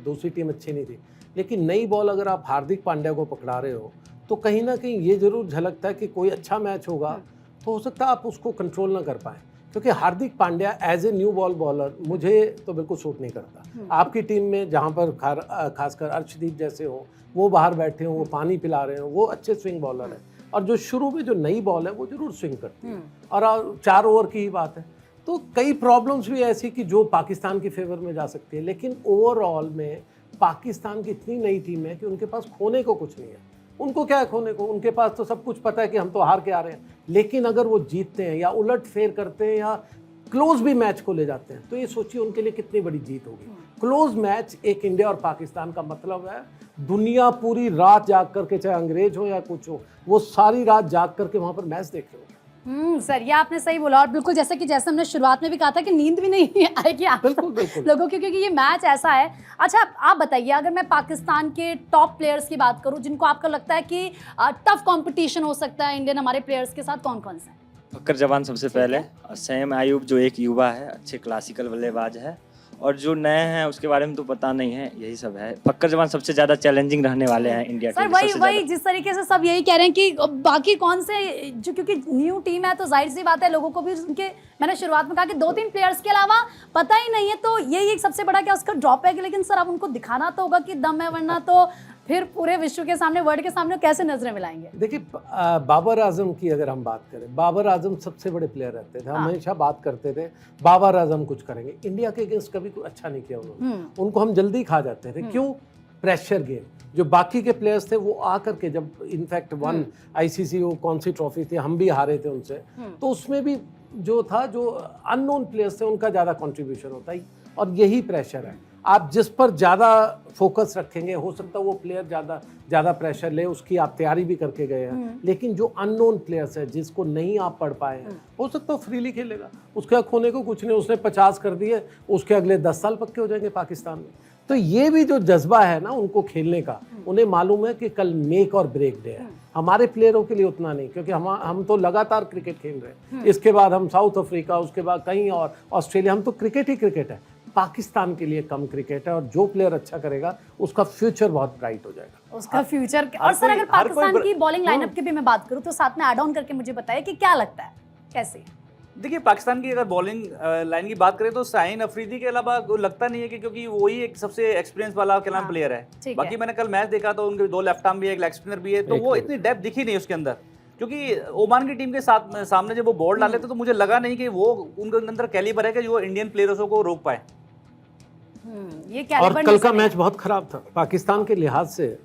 दूसरी टीम अच्छी नहीं थी, लेकिन नई बॉल अगर आप हार्दिक पांड्या को पकड़ा रहे हो तो कहीं ना कहीं ये जरूर झलकता है कि कोई अच्छा मैच होगा, तो हो सकता है आप उसको कंट्रोल ना कर पाएँ, क्योंकि Hardik Pandya as a new ball bowler मुझे तो बिल्कुल सूट नहीं करता। आपकी टीम में जहाँ पर खासकर अर्शदीप जैसे हो, वो बाहर बैठे हो, वो पानी पिला रहे हो, वो अच्छे स्विंग बॉलर हैं, और जो शुरू में जो नई बॉल है वो जरूर स्विंग करती है, और 4 ओवर की ही बात है। तो कई प्रॉब्लम्स भी ऐसी कि जो पाकिस्तान की फेवर में जा सकती है, लेकिन ओवरऑल में पाकिस्तान की इतनी नई टीम है कि उनके पास खोने को कुछ नहीं है। उनको क्या है खोने को? उनके पास तो सब कुछ पता है कि हम तो हार के आ रहे हैं, लेकिन अगर वो जीतते हैं या उलट फेर करते हैं या क्लोज भी मैच को ले जाते हैं, तो ये सोचिए उनके लिए कितनी बड़ी जीत होगी। क्लोज मैच एक इंडिया और पाकिस्तान का मतलब है दुनिया पूरी रात जाग करके, चाहे अंग्रेज हो या कुछ हो, वो सारी रात जाग करके वहाँ पर मैच देख रहे हो। सर, ये आपने सही बोला, और बिल्कुल जैसे कि जैसे हमने शुरुआत में भी कहा था कि नींद भी नहीं आएगी आप लोगों की, क्योंकि ये मैच ऐसा है। अच्छा, आप बताइए, अगर मैं पाकिस्तान के टॉप प्लेयर्स की बात करूं जिनको आपको लगता है कि टफ कंपटीशन हो सकता है इंडियन हमारे प्लेयर्स के साथ, कौन कौन से? फ़खर जमान सबसे पहले, और सैम आयूब जो एक युवा है, अच्छे क्लासिकल बल्लेबाज है, और जो नए हैं उसके बारे में तो पता नहीं है, यही सब है। फ़खर जमान सबसे ज़्यादा चैलेंजिंग रहने वाले हैं इंडिया के लिए। सर, वही जिस तरीके से सब यही कह रहे हैं कि बाकी कौन से, जो क्योंकि न्यू टीम है तो जाहिर सी बात है लोगों को भी उनके, मैंने शुरुआत में कहा कि 2-3 प्लेयर्स के अलावा पता ही नहीं है, तो यही एक सबसे बड़ा क्या उसका ड्रॉप है। लेकिन सर, अब उनको दिखाना तो होगा कि दम है, वरना तो फिर पूरे विश्व के सामने, वर्ल्ड के सामने कैसे नजरें मिलाएंगे? देखिए, बाबर आजम की अगर हम बात करें, बाबर आजम सबसे बड़े प्लेयर रहते थे, हम हमेशा बात करते थे बाबर आजम कुछ करेंगे। इंडिया के अगेंस्ट कभी कुछ अच्छा नहीं किया उन्होंने, उनको हम जल्दी खा जाते थे। क्यों? Pressure game. जो बाकी के प्लेयर्स थे वो आकर के, जब इनफैक्ट वन आईसीसी वो कौन सी ट्रॉफी थी, हम भी हारे थे उनसे, तो उसमें भी जो था, जो अननोन प्लेयर्स थे उनका ज़्यादा कंट्रीब्यूशन होता है, और यही प्रेशर है। आप जिस पर ज़्यादा फोकस रखेंगे, हो सकता है वो प्लेयर ज़्यादा प्रेशर ले, उसकी आप तैयारी भी करके गए हैं, लेकिन जो अननोन प्लेयर्स है जिसको नहीं आप पढ़ पाए हैं, हो सकता है फ्रीली खेलेगा, उसके खोने को कुछ नहीं, उसने 50 कर दिए, उसके अगले 10 साल पक्के हो जाएंगे पाकिस्तान में। तो ये भी जो जज्बा है ना उनको खेलने का, उन्हें मालूम है कि कल मेक और ब्रेक डे है। हमारे प्लेयरों के लिए उतना नहीं, क्योंकि हम तो लगातार क्रिकेट खेल रहे हैं, इसके बाद हम साउथ अफ्रीका, उसके बाद कहीं और ऑस्ट्रेलिया, हम तो क्रिकेट ही क्रिकेट है। पाकिस्तान के लिए कम क्रिकेट है, और जो प्लेयर अच्छा करेगा उसका फ्यूचर बहुत ब्राइट हो जाएगा, उसका फ्यूचर। और सर, अगर पाकिस्तान की बॉलिंग लाइनअप की भी मैं बात करूं तो साथ में ऐड ऑन करके मुझे बताइए कि क्या लगता है, कैसे? देखिए, पाकिस्तान की अगर बॉलिंग लाइन की बात करें तो शाहीन अफरीदी के अलावा लगता नहीं है कि, क्योंकि वही एक सबसे एक्सपीरियंस वाला प्लेयर है। बाकी मैंने कल मैच देखा तो उनके 2 लेफ्ट आर्म भी है, एक लेग स्पिनर भी है, तो वो इतनी डेप्थ दिखी नहीं उसके अंदर। क्योंकि ओमान की टीम के साथ सामने जब वो बॉल डाले थे तो मुझे लगा नहीं कि वो उनके अंदर कैलिबर है कि जो इंडियन प्लेयर्सों को रोक पाए। ये और कल का मैच बहुत खराब था पाकिस्तान के लिहाज से।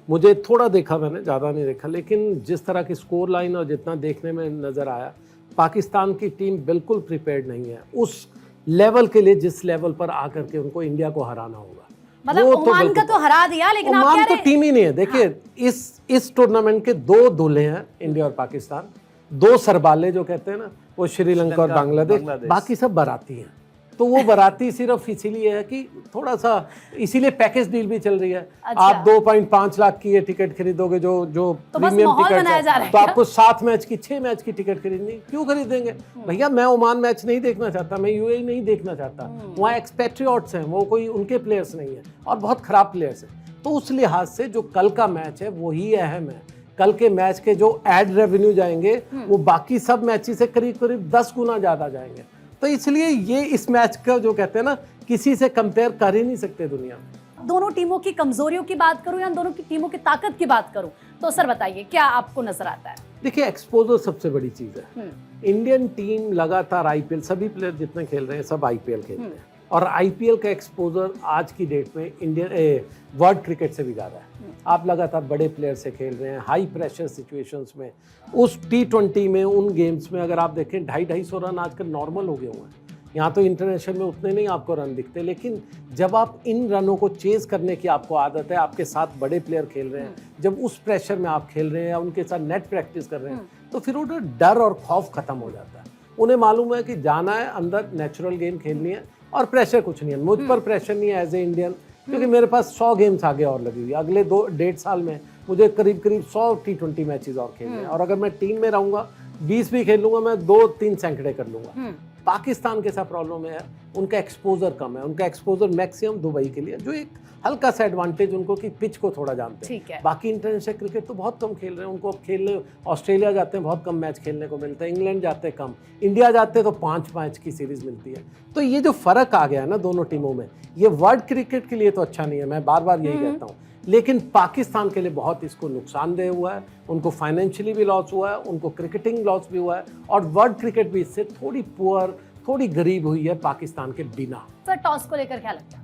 मुझे थोड़ा देखा, मैंने ज़्यादा नहीं देखा, लेकिन जिस तरह की स्कोर लाइन और जितना देखने में नज़र आया, पाकिस्तान की टीम बिल्कुल प्रिपेयर्ड नहीं है उस लेवल के लिए जिस लेवल पर आकर के उनको इंडिया को हराना होगा। मतलब वो तो ओमान का बिल्कुल- तो हरा दिया, लेकिन आप ओमान कह तो रहे टीम ही नहीं है। देखिए इस टूर्नामेंट के 2 दूल्हे हैं, इंडिया और पाकिस्तान। 2 सरबाले जो कहते हैं ना, वो श्रीलंका और बांग्लादेश, बाकी सब बाराती हैं। तो वो बाराती सिर्फ इसीलिए है कि थोड़ा सा, इसीलिए पैकेज डील भी चल रही है। अच्छा। आप 2.5 लाख की ये टिकट खरीदोगे जो तो बस प्रीमियम माहौल टिकट बनाया जा रहा है, है तो क्या? आपको 7 मैच की 6 मैच की टिकट खरीदनी, क्यों खरीदेंगे भैया? मैं ओमान मैच नहीं देखना चाहता, मैं यूएई नहीं देखना चाहता। वहाँ एक्सपेट्रियट्स हैं, वो कोई उनके प्लेयर्स नहीं है और बहुत खराब प्लेयर्स हैं। तो उस लिहाज से जो कल का मैच है वही अहम है। कल के मैच के जो एड रेवेन्यू जाएंगे वो बाकी सब मैचेस से करीब करीब 10 गुना ज्यादा जाएंगे। तो इसलिए ये इस मैच का जो कहते हैं ना, किसी से कंपेयर कर ही नहीं सकते दुनिया में। दोनों टीमों की कमजोरियों की बात करूं या दोनों की टीमों की ताकत की बात करूं, तो सर बताइए क्या आपको नजर आता है? देखिए एक्सपोजर सबसे बड़ी चीज है। इंडियन टीम लगातार आईपीएल, सभी प्लेयर जितने खेल रहे हैं सब आईपीएल खेलते हैं, और आईपीएल का एक्सपोजर आज की डेट में इंडियन वर्ल्ड क्रिकेट से भी ज़्यादा है। आप लगातार बड़े प्लेयर से खेल रहे हैं, हाई प्रेशर सिचुएशंस में। उस T20 में, उन गेम्स में अगर आप देखें 250-250 रन आजकल नॉर्मल हो गए हुए हैं। यहाँ तो इंटरनेशनल में उतने नहीं आपको रन दिखते, लेकिन जब आप इन रनों को चेज करने की आपको आदत है, आपके साथ बड़े प्लेयर खेल रहे हैं, जब उस प्रेशर में आप खेल रहे हैं या उनके साथ नेट प्रैक्टिस कर रहे हैं, तो फिर उनका डर और खौफ खत्म हो जाता है। उन्हें मालूम है कि जाना है अंदर, नेचुरल गेम खेलनी है और प्रेशर कुछ नहीं है। मुझ पर प्रेशर नहीं है एज ए इंडियन, क्योंकि मेरे पास 100 गेम्स आगे और लगी हुई है। अगले 2-1.5 साल में मुझे करीब 100 T20 मैचेस और खेलने हैं, और अगर मैं टीम में रहूंगा 20 भी खेल लूंगा, मैं 2-3 सैकड़े कर लूंगा। पाकिस्तान के साथ प्रॉब्लम है, उनका एक्सपोजर कम है। उनका एक्सपोजर मैक्सिमम दुबई के लिए, जो एक हल्का सा एडवांटेज उनको कि पिच को थोड़ा जानते ठीक है। हैं। बाकी इंटरनेशनल क्रिकेट तो बहुत कम खेल रहे हैं, उनको अब खेलने ऑस्ट्रेलिया जाते हैं बहुत कम मैच खेलने को मिलता है, इंग्लैंड जाते हैं कम, इंडिया जाते हैं तो 5 मैच की सीरीज मिलती है। तो ये जो फर्क आ गया है ना दोनों टीमों में, ये वर्ल्ड क्रिकेट के लिए तो अच्छा नहीं है, मैं बार बार यही कहता हूँ, लेकिन पाकिस्तान के लिए बहुत इसको नुकसानदेह हुआ है। उनको फाइनेंशियली भी लॉस हुआ है, उनको क्रिकेटिंग लॉस भी हुआ है, और वर्ल्ड क्रिकेट भी इससे थोड़ी पुअर, थोड़ी गरीब हुई है पाकिस्तान के बिना। सर टॉस को लेकर क्या लगता है?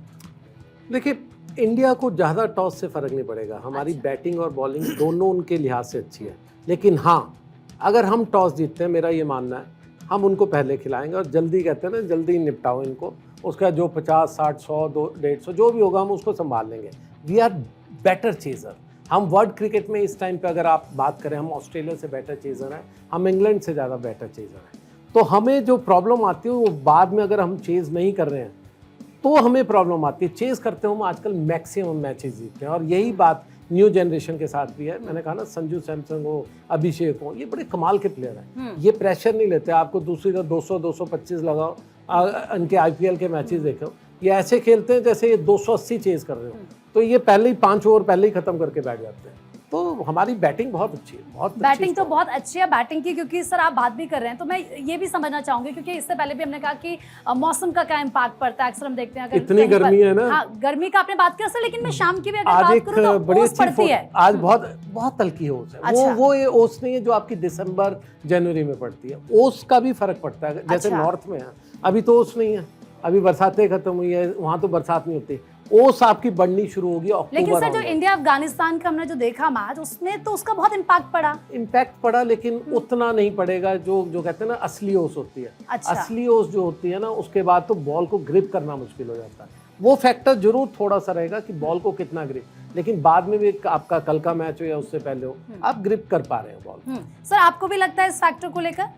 देखिए इंडिया को ज़्यादा टॉस से फ़र्क नहीं पड़ेगा, हमारी बैटिंग और बॉलिंग दोनों उनके लिहाज से अच्छी है। लेकिन हाँ, अगर हम टॉस जीतते हैं, मेरा ये मानना है, हम उनको पहले खिलाएंगे और जल्दी, कहते हैं ना, जल्दी निपटाओ इनको। उसका जो 50, 60, 100, 150 जो भी होगा हम उसको संभाल लेंगे। We are better chaser. हम वर्ल्ड क्रिकेट में इस टाइम पे अगर आप बात करें, हम ऑस्ट्रेलिया से बेटर चेजर हैं, हम इंग्लैंड से ज़्यादा बेटर चेजर हैं। तो हमें जो प्रॉब्लम आती है वो बाद में, अगर हम चेज नहीं कर रहे हैं तो हमें प्रॉब्लम आती है। चेज करते हो हम आजकल मैक्सिमम मैचेस जीतते हैं, और यही बात न्यू जनरेशन के साथ भी है। मैंने कहा ना, संजू सैमसन हो, अभिषेक हो, ये बड़े कमाल के प्लेयर हैं। ये प्रेशर नहीं लेते, आपको दूसरी का 200-225 लगाओ, इनके आईपीएल के मैचेस देखो, ये ऐसे खेलते हैं जैसे ये 280 चेज कर रहे हो। तो ये पहले ही 5 ओवर पहले ही खत्म करके बैठ जाते हैं। तो हमारी बैटिंग बहुत अच्छी है, बहुत बैटिंग तो बहुत अच्छी है बैटिंग की, क्योंकि सर आप बात भी कर रहे हैं तो मैं ये भी समझना चाहूंगी, क्योंकि इससे पहले भी हमने कहा कि मौसम का क्या इम्पैक्ट पड़ता है। अक्सर हम देखते हैं, अगर इतनी गर्मी है ना, हाँ गर्मी का आपने बात किया सर, लेकिन मैं शाम की भी अगर आज बात एक करूं तो बड़ी ओस पड़ती है। आज बहुत हल्की ओस है। अच्छा। वो ये ओस नहीं है जो आपकी दिसंबर जनवरी में पड़ती है। ओस का भी फर्क पड़ता है, जैसे अच्छा। नॉर्थ में है अभी तो ओस नहीं है, अभी बरसातें खत्म हुई है, वहाँ तो बरसात नहीं होती। ओस आपकी बढ़नी शुरू होगी अक्टूबर। लेकिन सर जो इंडिया अफगानिस्तान का हमने जो देखा मैच, उसमें तो उसका बहुत इम्पैक्ट पड़ा, लेकिन उतना नहीं पड़ेगा जो कहते हैं ना असली ओस होती है। अच्छा। असली ओस जो होती है ना, उसके बाद तो बॉल को ग्रिप करना मुश्किल हो जाता है। वो फैक्टर जरूर थोड़ा सा रहेगा कि बॉल को कितना ग्रिप, लेकिन बाद में भी आपका कल का मैच हो या उससे पहले हो, आप ग्रिप कर पा रहे हो बॉल। सर आपको भी लगता है इस फैक्टर को लेकर?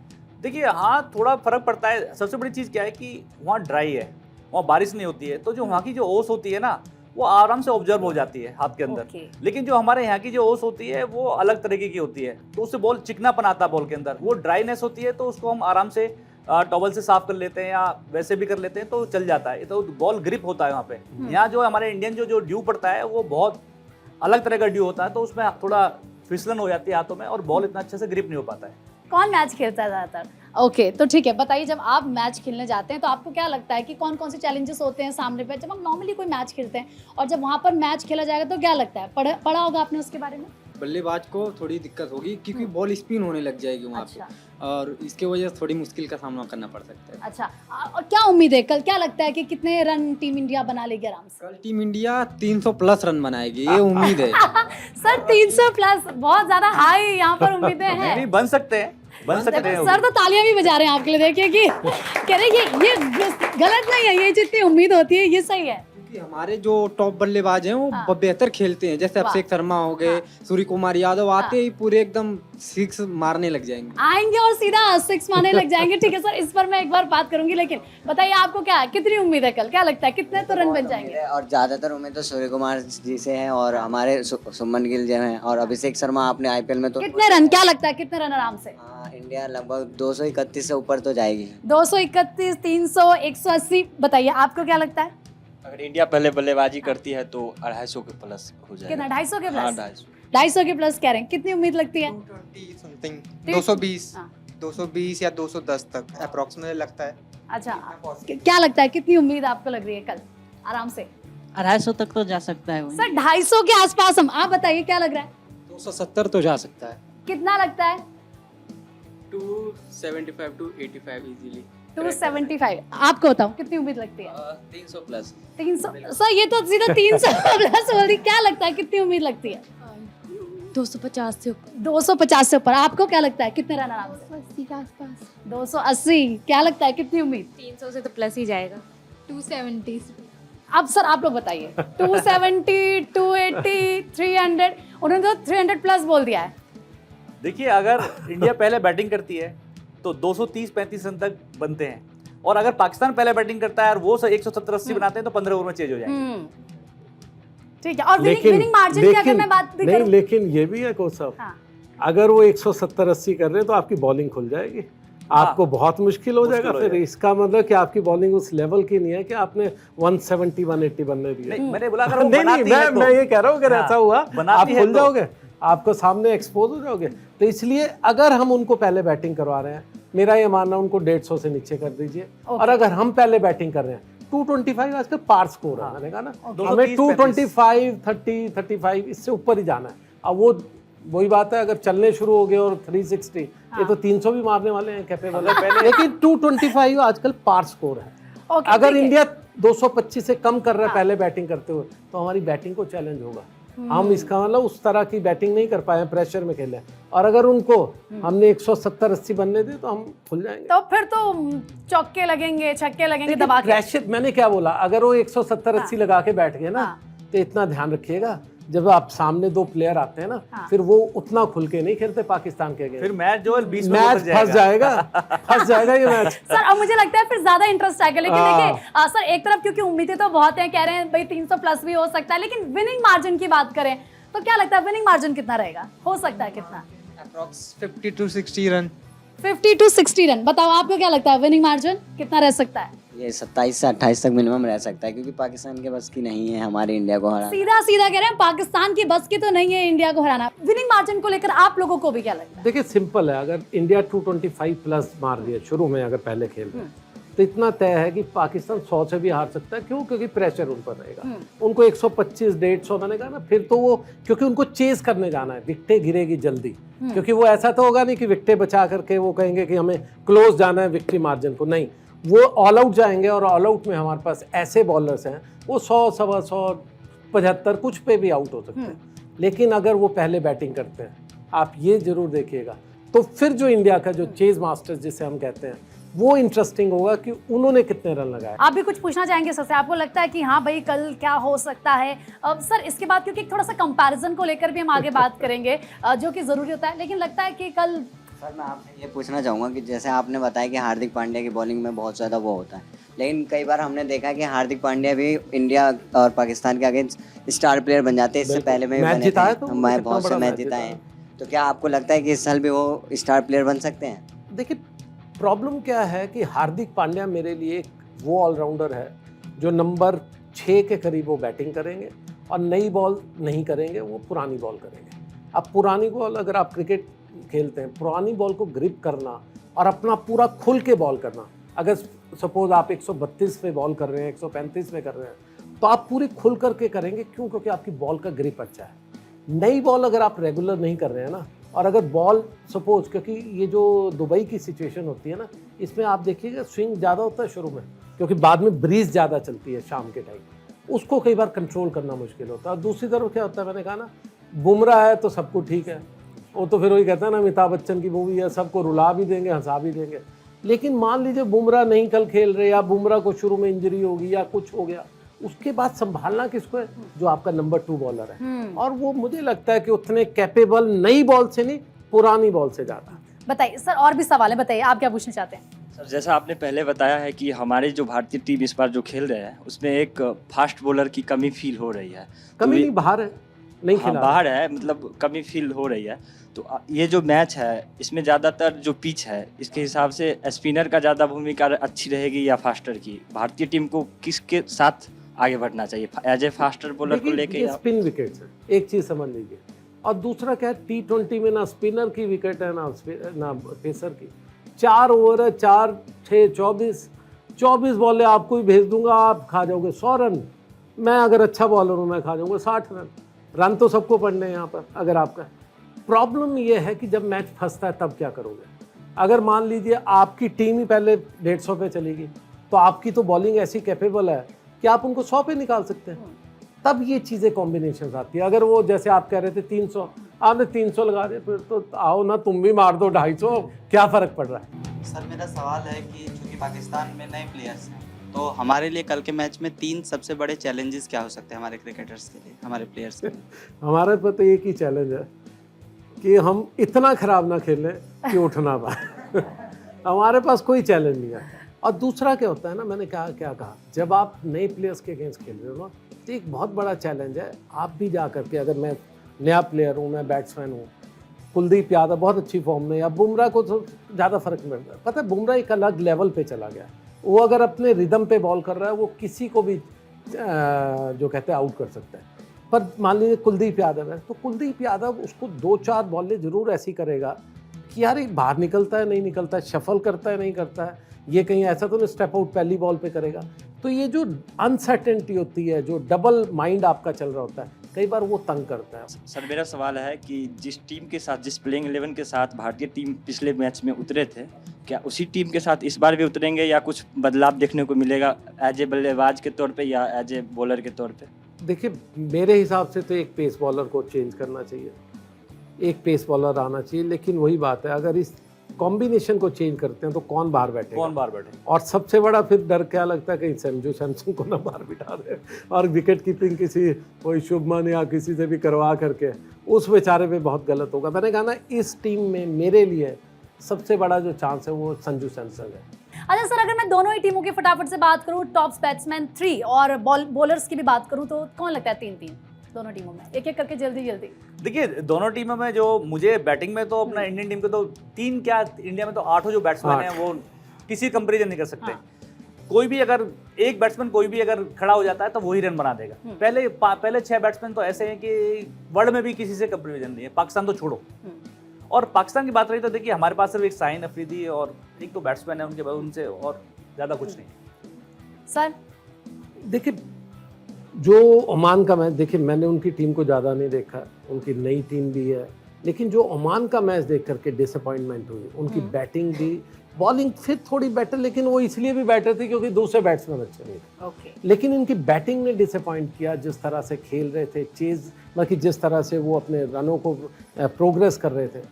देखिए हाँ, थोड़ा फर्क पड़ता है। सबसे बड़ी चीज़ क्या है कि वहाँ ड्राई है, वहाँ बारिश नहीं होती है, तो जो वहाँ की जो ओस होती है ना, वो आराम से ऑब्जर्व हो जाती है हाथ के अंदर। लेकिन जो हमारे यहाँ की जो ओस होती है वो अलग तरीके की होती है, तो उससे बॉल चिकनापन आता है बॉल के अंदर। वो ड्राईनेस होती है, तो उसको हम आराम से टॉवल से साफ कर लेते हैं या वैसे भी कर लेते हैं तो चल जाता है, तो बॉल ग्रिप होता है वहाँ पे। यहाँ जो हमारे इंडियन जो ड्यू पड़ता है वो बहुत अलग तरह का ड्यू होता है, तो उसमें थोड़ा फिसलन हो जाती है हाथों में और बॉल इतना अच्छे से ग्रिप नहीं हो पाता है। कौन मैच खेलता है ज़्यादातर? ओके, तो ठीक है, बताइए जब आप मैच खेलने जाते हैं तो आपको क्या लगता है कि कौन कौन से चैलेंजेस होते हैं सामने पे जब हम नॉर्मली कोई मैच खेलते हैं, और जब वहाँ पर मैच खेला जाएगा तो क्या लगता है? पढ़ा होगा आपने उसके बारे में? बल्लेबाज को थोड़ी दिक्कत होगी क्योंकि बॉल स्पिन होने लग जाएगी वहाँ पे, और इसके वजह से थोड़ी मुश्किल का सामना करना पड़ सकता है। अच्छा, और क्या उम्मीद है कल? क्या लगता है कि कितने रन टीम इंडिया बना लेगी आराम से? कल टीम इंडिया 300 प्लस रन बनाएगी, ये उम्मीद है। सर 300 प्लस बहुत ज्यादा हाई यहाँ पर उम्मीदें हैं। बन सकते हैं, बन सकते हैं। सर तो तालियां भी बजा रहे हैं आपके लिए, देखिए कि कह रहे ये गलत नहीं है, ये जितनी उम्मीद होती है ये सही है। क्योंकि हमारे जो टॉप बल्लेबाज हैं वो हाँ। बेहतर खेलते हैं, जैसे वाह। अभिषेक शर्मा हो गए, सूर्य कुमार यादव आते ही पूरे एकदम सिक्स मारने लग जाएंगे। आएंगे और सीधा 6 मारने लग जाएंगे। ठीक है सर, इस पर मैं एक बार बात करूंगी, लेकिन बताइए आपको क्या कितनी उम्मीद है कल, क्या लगता है कितने तो रन बन जाएंगे? और ज़्यादातर उम्मीद तो सूर्य कुमार जी से है और हमारे सुमन गिल जो हैं और अभिषेक शर्मा आपने आईपीएल में तो कितने रन, क्या लगता है कितने रन आराम से? इंडिया लगभग 231 से ऊपर तो जाएगी। 231, 300, 180, बताइए आपको क्या लगता है? अगर इंडिया पहले बल्लेबाजी करती है तो 250 के प्लस हो जाएगा। कितना, 250 के हाँ, प्लस? 250। 250 के प्लस कह रहे हैं, कितनी उम्मीद लगती है? 220 समथिंग, 220 हाँ। 220 या 210 तक अप्रोक्सीमेटली लगता है। अच्छा, क्या लगता है कितनी उम्मीद आपको लग रही है कल आराम से? 250 तक तो जा सकता है वो। सर 250 के आसपास हम, आप बताइए क्या लग रहा है? 270 तो जा सकता है। कितना लगता है? 275 to 85 इजीली। 275, आपको बताऊं कितनी उम्मीद लगती है? 300 प्लस। 300, सर ये तो सीधा 300 प्लस बोल दी, क्या लगता है कितनी उम्मीद लगती है? 250 से 250 से ऊपर, आपको क्या लगता है कितने रन आराम से? 80 के आसपास। 280, क्या लगता है कितनी उम्मीद? 300 से तो प्लस ही जाएगा। 270। अब सर आप लोग बताइए। 270, 280, 300, उन्होंने तो 300 प्लस बोल दिया है। देखिए अगर इंडिया पहले बैटिंग करती है तो 230-35 रन तक बनते हैं, और अगर पाकिस्तान पहले बैटिंग करता है और वो 170-80 बनाते हैं तो 15 ओवर में चेंज हो जाएंगे। ठीक है, और विनिंग मार्जिन की अगर मैं बात भी नहीं, करूं, लेकिन ये भी है कोच साहब, हाँ। अगर वो 170-80 कर रहे हैं तो आपकी बॉलिंग खुल जाएगी, आपको बहुत मुश्किल हो जाएगा। फिर इसका मतलब कि आपकी बॉलिंग उस लेवल की नहीं है कि आपने 170-180 बनने दिए। नहीं, मैंने बोला अगर वो नहीं, बनाती है तो मैं ये कह रहा हूँ अगर हाँ, ऐसा हुआ बनाती आप है खुल तो। जाओगे, आपको सामने एक्सपोज हो जाओगे। तो इसलिए अगर हम उनको पहले बैटिंग करवा रहे हैं, मेरा ये मानना उनको 150 से नीचे कर दीजिए। और अगर हम पहले बैटिंग कर रहे हैं, 225 आजकल पार स्कोर है, मैंने कहा ना, हमें 225, 30, 35 इससे ऊपर ही जाना है। अब वो वही बात है, अगर चलने शुरू हो गए और 360, ये तो 300 भी मारने वाले हैं कैपेबल है, लेकिन 225 आजकल पार स्कोर है। अगर इंडिया 225 से कम कर रहा है पहले बैटिंग करते हुए, तो हमारी बैटिंग को चैलेंज होगा। हम इसका मतलब उस तरह की बैटिंग नहीं कर पाए, प्रेशर में खेले, और अगर उनको हमने 170-80 बनने दे तो हम खुल जाएंगे। तो फिर तो चौके लगेंगे, छक्के लगेंगे दबा के। प्रेशर, मैंने क्या बोला, अगर वो 170-80 लगा के बैठ गए ना, तो इतना ध्यान रखिएगा, जब आप सामने दो प्लेयर आते हैं ना, फिर वो उतना खुल के नहीं खेलते पाकिस्तान के अगेंस्ट। फिर मैच जो है 20 में मैच फंस जाएगा ये मैच। सर अब मुझे लगता है फिर ज्यादा इंटरेस्ट आएगा, लेकिन देखिए सर एक तरफ क्योंकि उम्मीदें तो बहुत हैं, कह रहे हैं भाई 300 प्लस भी हो सकता है, लेकिन विनिंग मार्जिन की बात करें तो क्या लगता है विनिंग मार्जिन कितना रहेगा, हो सकता है कितना? Approx 50 to 60 run. 50 to 60 run, बताओ आपको क्या लगता है विनिंग मार्जिन कितना रह सकता है? ये 27 से 28 तक मिनिमम रह सकता है, क्योंकि पाकिस्तान के बस की नहीं है हमारे इंडिया को हराना। सीधा सीधा कह रहे हैं पाकिस्तान की बस की तो नहीं है इंडिया को हराना। विनिंग मार्जिन को लेकर आप लोगों को भी क्या लगता है? देखिए सिंपल है, अगर इंडिया 225 प्लस मार दिया शुरू में, अगर पहले खेल रहे तो इतना तय है कि पाकिस्तान 100 से भी हार सकता है। क्यों? क्योंकि प्रेशर उन पर रहेगा। उनको 125, 150 मैंने कहा ना, फिर तो वो, क्योंकि उनको चेज करने जाना है, विकेटें गिरेगी जल्दी, क्योंकि वो ऐसा तो होगा नहीं कि विकेटें बचा करके वो कहेंगे कि हमें क्लोज जाना है विक्ट्री मार्जिन को, नहीं, वो ऑल आउट जाएंगे, और ऑल आउट में हमारे पास ऐसे बॉलर्स हैं, वो 100, 125, 75 कुछ पे भी आउट हो सकते हैं। लेकिन अगर वो पहले बैटिंग करते हैं, आप ये जरूर देखिएगा, तो फिर जो इंडिया का जो चेज मास्टर्स जिसे हम कहते हैं, वो इंटरेस्टिंग होगा कि उन्होंने कितने रन लगाए। आप भी कुछ पूछना चाहेंगे सर से? आपको लगता है कि हाँ भाई कल क्या हो सकता है? सर इसके बाद क्योंकि थोड़ा सा कंपैरिजन को लेकर भी हम आगे बात करेंगे जो कि जरूरी होता है, लेकिन लगता है कि कल। सर मैं आपसे ये पूछना चाहूँगा कि जैसे आपने बताया कि हार्दिक पांड्या की बॉलिंग में बहुत ज़्यादा वो होता है, लेकिन कई बार हमने देखा कि हार्दिक पांड्या भी इंडिया और पाकिस्तान के अगेंस्ट स्टार प्लेयर बन जाते हैं। इससे पहले में मैच जिताया तो हमारे बहुत से मैच जिताए हैं, तो क्या आपको लगता है कि इस साल भी वो स्टार प्लेयर बन सकते हैं? देखिए प्रॉब्लम क्या है कि हार्दिक पांड्या मेरे लिए वो ऑलराउंडर है जो नंबर 6 के करीब वो बैटिंग करेंगे, और नई बॉल नहीं करेंगे, वो पुरानी बॉल करेंगे। अब पुरानी बॉल, अगर आप क्रिकेट खेलते हैं, पुरानी बॉल को ग्रिप करना और अपना पूरा खुल के बॉल करना, अगर सपोज आप 132 पे बॉल कर रहे हैं, 135 में कर रहे हैं, तो आप पूरी खुल करके करेंगे। क्यों? क्योंकि आपकी बॉल का ग्रिप अच्छा है। नई बॉल अगर आप रेगुलर नहीं कर रहे हैं ना, और अगर बॉल सपोज, क्योंकि ये जो दुबई की सिचुएशन होती है ना, इसमें आप देखिएगा स्विंग ज़्यादा होता है शुरू में, क्योंकि बाद में ब्रीज ज़्यादा चलती है शाम के टाइम, उसको कई बार कंट्रोल करना मुश्किल होता है। और दूसरी तरफ क्या होता है, मैंने कहा ना, बुमराह है तो सब कुछ ठीक है, वो तो फिर वही कहता है ना, अमिताभ बच्चन की मूवी है, सबको रुला भी देंगे, हंसा भी देंगे। लेकिन मान लीजिए बुमराह नहीं कल खेल रहे, या बुमराह को शुरू में इंजरी होगी या कुछ हो गया, उसके बाद संभालना किसको है? जो आपका नंबर 2 बॉलर है। और वो मुझे लगता है कि उतने कैपेबल नई बॉल से नहीं, पुरानी बॉल से ज़्यादा। बताइए सर, और भी सवाल है, बताइए आप क्या पूछना चाहते हैं? सर जैसा आपने पहले बताया है कि हमारी जो भारतीय टीम इस बार जो खेल रहे हैं उसमें एक फास्ट बॉलर की कमी फील हो रही है। कमी तो नहीं, बाहर है, नहीं हाँ, खेला बाहर है, मतलब कमी फील हो रही है। तो ये जो मैच है इसमें ज़्यादातर जो पिच है इसके हिसाब से स्पिनर का ज़्यादा भूमिका अच्छी रहेगी या फास्टर की? भारतीय टीम को किसके साथ आगे बढ़ना चाहिए, एज ए फास्टर बॉलर को लेके या स्पिन विकेट है? एक चीज समझ लीजिए। और दूसरा क्या है, T20 में ना स्पिनर की विकेट है ना पेसर की। 4 ओवर है, 4 6 24 बॉलें आपको ही भेज दूंगा, आप खा जाओगे 100 रन। मैं अगर अच्छा बॉलर हूँ मैं खा जाऊंगा 60 रन। रन तो सबको पड़ने हैं यहाँ पर। अगर आपका प्रॉब्लम ये है कि जब मैच फंसता है तब क्या करोगे? अगर मान लीजिए आपकी टीम ही पहले 150 पे चलेगी तो आपकी तो बॉलिंग ऐसी कैपेबल है कि आप उनको 100 पे निकाल सकते हैं। तब ये चीज़ें कॉम्बिनेशन आती है। अगर वो जैसे आप कह रहे थे 300, आपने 300 लगा दिया, फिर तो आओ ना तुम भी मार दो 250, क्या फ़र्क पड़ रहा है? सर मेरा सवाल है कि चूंकि पाकिस्तान में नए प्लेयर्स हैं तो हमारे लिए कल के मैच में 3 सबसे बड़े चैलेंजेस क्या हो सकते हैं हमारे क्रिकेटर्स के लिए, हमारे प्लेयर्स के लिए? हमारे पर तो एक ही चैलेंज है कि हम इतना खराब ना खेलें कि उठ ना पाए। हमारे पास कोई चैलेंज नहीं है। और दूसरा क्या होता है ना, मैंने क्या कहा, जब आप नए प्लेयर्स के अगेंस्ट खेल रहे हो ना तो एक बहुत बड़ा चैलेंज है। आप भी जा करके, अगर मैं नया प्लेयर हूँ, मैं बैट्समैन हूँ, कुलदीप यादव बहुत अच्छी फॉर्म में, या बुमराह को तो ज़्यादा फर्क नहीं पड़ता। पता है बुमराह एक अलग लेवल पे चला गया। वो अगर अपने रिदम पे बॉल कर रहा है वो किसी को भी जो कहते हैं आउट कर सकता है। पर मान लीजिए कुलदीप यादव है तो कुलदीप यादव उसको 2-4 बॉलें ज़रूर ऐसी करेगा कि यार ये बाहर निकलता है नहीं निकलता है, शफल करता है नहीं करता है, ये कहीं ऐसा तो नहीं स्टेप आउट पहली बॉल पे करेगा। तो ये जो अनसर्टेनिटी होती है, जो डबल माइंड आपका चल रहा होता है, कई बार वो तंग करता है। सर मेरा सवाल है कि जिस टीम के साथ, जिस प्लेइंग 11 के साथ भारतीय टीम पिछले मैच में उतरे थे, क्या उसी टीम के साथ इस बार भी उतरेंगे या कुछ बदलाव देखने को मिलेगा एज ए बल्लेबाज के तौर पे या एज ए बॉलर के तौर पे? देखिए मेरे हिसाब से तो एक पेस बॉलर को चेंज करना चाहिए, एक पेस बॉलर आना चाहिए। लेकिन वही बात है, अगर इस कॉम्बिनेशन को चेंज करते हैं तो कौन बाहर बैठेगा? कौन बाहर बैठे? और सबसे बड़ा फिर डर क्या लगता है, कहीं संजू सैमसन को ना बाहर बिठा दे और विकेट कीपिंग किसी कोई शुभमन या किसी से भी करवा करके, उस बेचारे पे बहुत गलत होगा। मैंने कहा ना, इस टीम में मेरे लिए सबसे बड़ा जो चांस है वो संजू सैमसन है। अच्छा सर, अगर मैं दोनों ही टीमों की फटाफट से बात करूं, टॉप बैट्समैन 3 और बॉलर्स की भी बात करूं, तो कौन लगता है 3-3 दोनों टीमों में? एक एक करके जल्दी। देखिए दोनों टीमों में जो मुझे बैटिंग में तो अपना इंडियन टीम के तो 3 क्या, इंडिया में तो 8 जो बैट्समैन हैं वो किसी कंपेरिजन नहीं कर सकते। कोई भी अगर एक बैट्समैन कोई भी अगर खड़ा हो जाता है तो वही रन बना देगा। पहले 6 बैट्समैन तो ऐसे हैं कि वर्ल्ड में भी किसी से कंपेरिजन नहीं है, पाकिस्तान तो छोड़ो। और पाकिस्तान की बात रही तो देखिए हमारे पास सिर्फ एक शाहीन अफरीदी और एक तो बैट्समैन है उनके बाद, उनसे और ज़्यादा कुछ नहीं। सर देखिए जो ओमान का मैच, देखिए मैंने उनकी टीम को ज़्यादा नहीं देखा, उनकी नई टीम भी है, लेकिन जो ओमान का मैच देख करके डिसअपॉइंटमेंट हुई। उनकी बैटिंग भी, बॉलिंग फिर थोड़ी बेटर, लेकिन वो इसलिए भी बेटर थी क्योंकि दूसरे बैट्समैन अच्छे नहीं थे। लेकिन इनकी बैटिंग ने डिसअपॉइंट किया। जिस तरह से खेल रहे थे, चेज मतलब जिस तरह से वो अपने रनों को प्रोग्रेस कर रहे थे,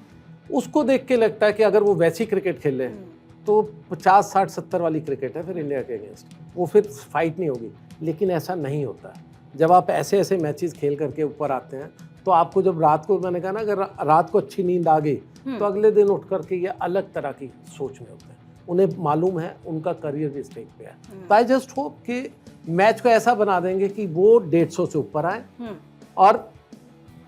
उसको देख के लगता है कि अगर वो वैसी क्रिकेट खेल रहे हैं तो 50 60 70 वाली क्रिकेट है फिर इंडिया के अगेंस्ट, वो फिर फाइट नहीं होगी। लेकिन ऐसा नहीं होता। जब आप ऐसे ऐसे मैचेस खेल करके ऊपर आते हैं तो आपको जब रात को, मैंने कहा ना, अगर रात को अच्छी नींद आ गई तो अगले दिन उठ करके ये अलग तरह की सोच में होते हैं। उन्हें मालूम है उनका करियर भी स्टेज पे है। तो आई जस्ट होप कि मैच को ऐसा बना देंगे कि वो 150 से ऊपर आए और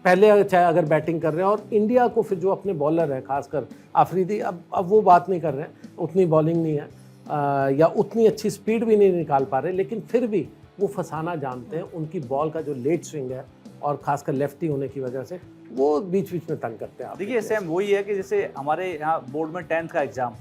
पहले चाहे अगर बैटिंग कर रहे हैं, और इंडिया को फिर जो अपने बॉलर हैं, खासकर अफरीदी, अब वो बात नहीं कर रहे हैं, उतनी बॉलिंग नहीं है या उतनी अच्छी स्पीड भी नहीं निकाल पा रहे, लेकिन फिर भी वो फंसाना जानते हैं। उनकी बॉल का जो लेट स्विंग है और खासकर लेफ्टी होने की वजह से वो बीच बीच में तंग करते हैं। देखिए सेम वही है कि जैसे हमारे यहाँ बोर्ड में 10th का एग्जाम,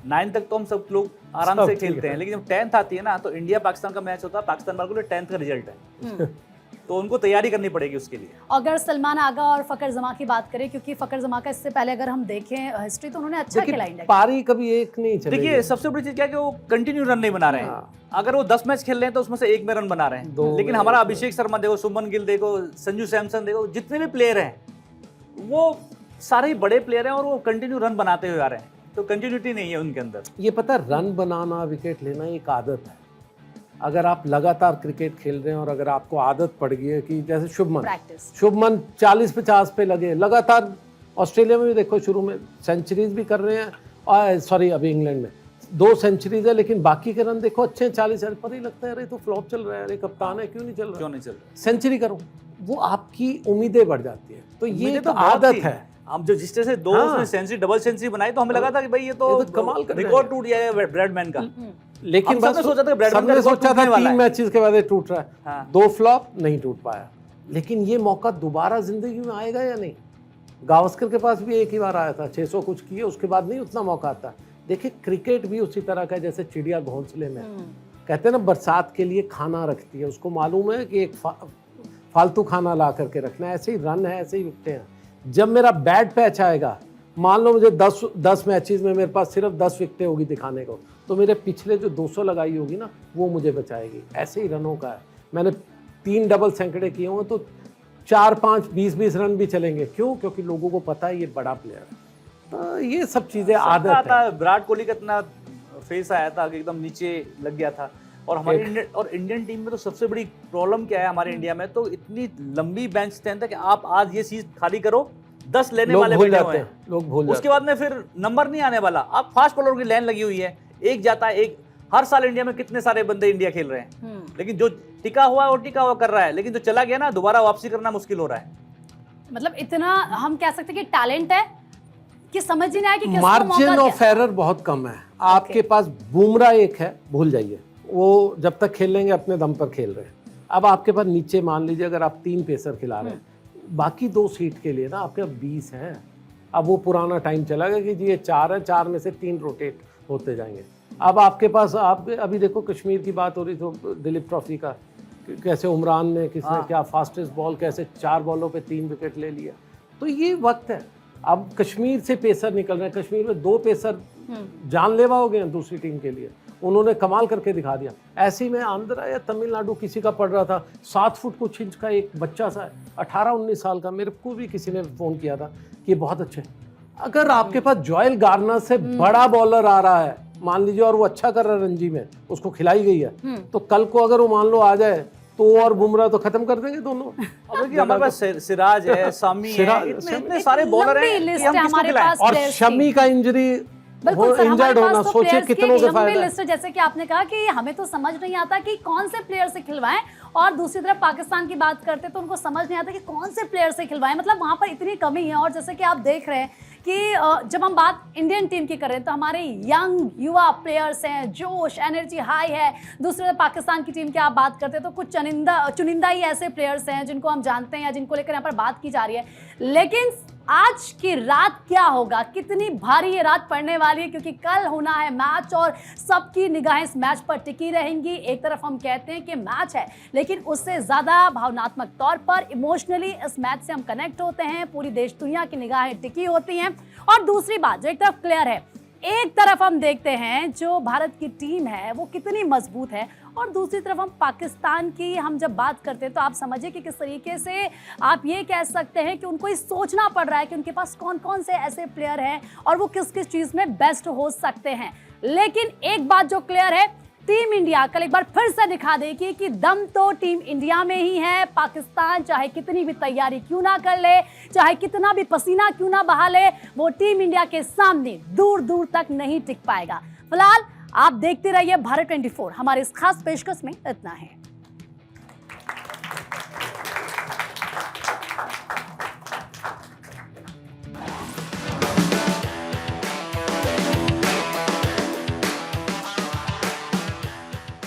9 तक तो हम सब लोग आराम से खेलते हैं, लेकिन जब 10th आती है ना तो इंडिया पाकिस्तान का मैच होता है, पाकिस्तान वालों के लिए 10th का रिजल्ट है तो उनको तैयारी करनी पड़ेगी उसके लिए। अगर सलमान आगा और फकर जमा की बात करें, क्योंकि फकर जमा का इससे पहले अगर हम देखें हिस्ट्री तो उन्होंने अच्छा खेला इंडिया, पारी कभी एक नहीं चलेगी। देखिए सबसे बड़ी चीज क्या है कि वो कंटिन्यू रन नहीं बना रहे हैं। अगर वो 10 मैच खेल रहे हैं तो उसमें से 1 में रन बना रहे हैं, लेकिन हमारा अभिषेक शर्मा देखो, शुभमन गिल देखो, संजू सैमसन देखो, जितने भी प्लेयर हैं वो सारे ही बड़े प्लेयर हैं और वो कंटिन्यू रन बनाते हुए आ रहे हैं, तो कंटिन्यूटी नहीं है उनके अंदर। ये पता, रन बनाना, विकेट लेना एक आदत है। अगर आप लगातार क्रिकेट खेल रहे हैं और अगर आपको आदत पड़ गई है कि जैसे प्रैक्टिस। शुभमन 40-50 पे लगे लगातार, ऑस्ट्रेलिया में भी देखो शुरू में सेंचुरीज भी कर रहे हैं, और सॉरी अभी इंग्लैंड में 2 सेंचुरीज है, लेकिन बाकी के रन देखो अच्छे हैं 40 रन पर ही लगता है अरे तो फ्लॉप चल रहा है, अरे कप्तान है क्यों नहीं चल रहा, क्यों नहीं चल रहा, सेंचुरी करो, वो आपकी उम्मीदें बढ़ जाती है। तो ये मुझे तो बहुत आदत थी। है। हम जो जिस तरह से 2 हाँ। सेंचुरी डबल सेंचुरी बनाई तो हमें लगा था कि भाई ये तो कमाल कर रहे हैं। रिकॉर्ड टूट जाएगा ब्रैडमैन का। लेकिन हम सबने सोचा था कि ब्रैडमैन का सबने रिकॉर्ड सोचा था टूटने वाला 3 है। मैचेस के बाद ये टूट रहा है, हाँ। 2 फ्लॉप नहीं टूट पाया, लेकिन ये मौका दोबारा जिंदगी में आएगा या नहीं? गावस्कर के पास भी एक ही बार आया था, 600 कुछ किए, उसके बाद नहीं उतना मौका आता। देखिए क्रिकेट भी उसी तरह का है जैसे चिड़िया घोंसले में, कहते हैं ना बरसात के लिए खाना रखती है, उसको मालूम है कि एक फालतू खाना ला करके रखना है, ऐसे ही रन है, ऐसे ही विकटें हैं। जब मेरा बैड पैच आएगा, मान लो मुझे 10 मैचेस में मेरे पास सिर्फ 10 विकटें होगी दिखाने को, तो मेरे पिछले जो 200 लगाई होगी ना वो मुझे बचाएगी। ऐसे ही रनों का है, मैंने 3 डबल सैकड़े किए हुए तो 4, 5, 20 रन भी चलेंगे। क्यों? क्योंकि लोगों को पता है ये बड़ा प्लेयर है। तो ये सब चीजें आदत है। विराट कोहली का इतना फेस आया था कि एकदम नीचे लग गया था। और हमारी इंडियन टीम में तो सबसे बड़ी प्रॉब्लम क्या है हमारे इंडिया में, तो इतनी लंबी बेंच स्ट्रेंथ है कि आप आज ये चीज खाली करो 10 लेने वाले बैठे हुए हैं, लोग भूल उसके बाद में फिर नंबर नहीं आने वाला। आप फास्ट बॉलर की लाइन लगी हुई है, एक जाता है एक, हर साल इंडिया में कितने सारे बंदे इंडिया खेल रहे हैं, लेकिन जो टिका हुआ है वो टिका हुआ कर रहा है, लेकिन जो चला गया ना दोबारा वापसी करना मुश्किल हो रहा है। मतलब इतना हम कह सकते हैं कि टैलेंट है कि समझ ही नहीं आया कि किसको मार्जिन मौका ऑफ एरर बहुत कम है। आपके पास बुमराह एक है, भूल जाइए, वो जब तक खेल लेंगे अपने दम पर खेल रहे हैं। अब आपके पास नीचे मान लीजिए अगर आप 3 पेसर खिला रहे हैं, बाकी 2 सीट के लिए ना आपके 20 हैं। अब वो पुराना टाइम चला गया कि जी ये 4 है, 4 में से 3 रोटेट होते जाएंगे। अब आपके पास आप अभी देखो कश्मीर की बात हो रही तो दिलीप ट्रॉफी का, कैसे उमरान ने किसने क्या फास्टेस्ट बॉल कैसे 4 बॉलों पे 3 विकेट ले लिया। तो ये वक्त है, अब कश्मीर से पेसर निकल रहे हैं, कश्मीर में 2 पेसर जानलेवा हो गए हैं दूसरी टीम के लिए, उन्होंने कमाल करके दिखा दिया। ऐसे ही में आंध्रा या तमिलनाडु किसी का पड़ रहा था, 7 फुट कुछ इंच का एक बच्चा सा है, 18-19 साल का, मेरे को भी किसी ने फ़ोन किया था कि बहुत अच्छे। अगर आपके पास जोएल गार्नर से बड़ा बॉलर आ रहा है मान लीजिए और वो अच्छा कर रहा है रणजी में, उसको खिलाई गई है, तो कल को अगर वो मान लो आ जाए तो और बुमराह तो खत्म कर देंगे दोनों। अब देखिए हमारे पास सिराज है, सामी है, इतने सारे बॉलर हैं कि हम किसको खिलाएं। और शमी का इंजरी इंजर्ड होना, सोचिए कितनों के फायदा है। जैसे कि आपने कहा कि हमें तो समझ नहीं आता कि कौन से प्लेयर से खिलवाएं, और दूसरी तरफ पाकिस्तान की बात करते तो उनको समझ नहीं आता कि कौन से प्लेयर से खिलवाएं, मतलब वहां पर इतनी कमी है। और जैसे कि आप देख रहे हैं कि जब हम बात इंडियन टीम की कर रहे हैं तो हमारे यंग युवा प्लेयर्स हैं, जोश एनर्जी हाई है। दूसरी तरफ पाकिस्तान की टीम की आप बात करते हैं तो कुछ चुनिंदा ही ऐसे प्लेयर्स हैं जिनको हम जानते हैं या जिनको लेकर यहाँ पर बात की जा रही है। लेकिन आज की रात क्या होगा, कितनी भारी ये रात पड़ने वाली है, क्योंकि कल होना है मैच और सबकी निगाहें इस मैच पर टिकी रहेंगी। एक तरफ हम कहते हैं कि मैच है, लेकिन उससे ज़्यादा भावनात्मक तौर पर इमोशनली इस मैच से हम कनेक्ट होते हैं, पूरी देश दुनिया की निगाहें टिकी होती हैं। और दूसरी बात जो एक तरफ क्लियर है, एक तरफ हम देखते हैं जो भारत की टीम है वो कितनी मजबूत है, और दूसरी तरफ हम पाकिस्तान की हम जब बात करते हैं तो आप समझिए कि किस तरीके से आप ये कह सकते हैं कि उनको ये सोचना पड़ रहा है कि उनके पास कौन कौन से ऐसे प्लेयर हैं और वो किस किस चीज़ में बेस्ट हो सकते हैं। लेकिन एक बात जो क्लियर है, टीम इंडिया कल एक बार फिर से दिखा देगी कि दम तो टीम इंडिया में ही है। पाकिस्तान चाहे कितनी भी तैयारी क्यों ना कर ले, चाहे कितना भी पसीना क्यों ना बहा ले, वो टीम इंडिया के सामने दूर दूर तक नहीं टिक पाएगा। फिलहाल आप देखते रहिए भारत 24। हमारे इस खास पेशकश में इतना है।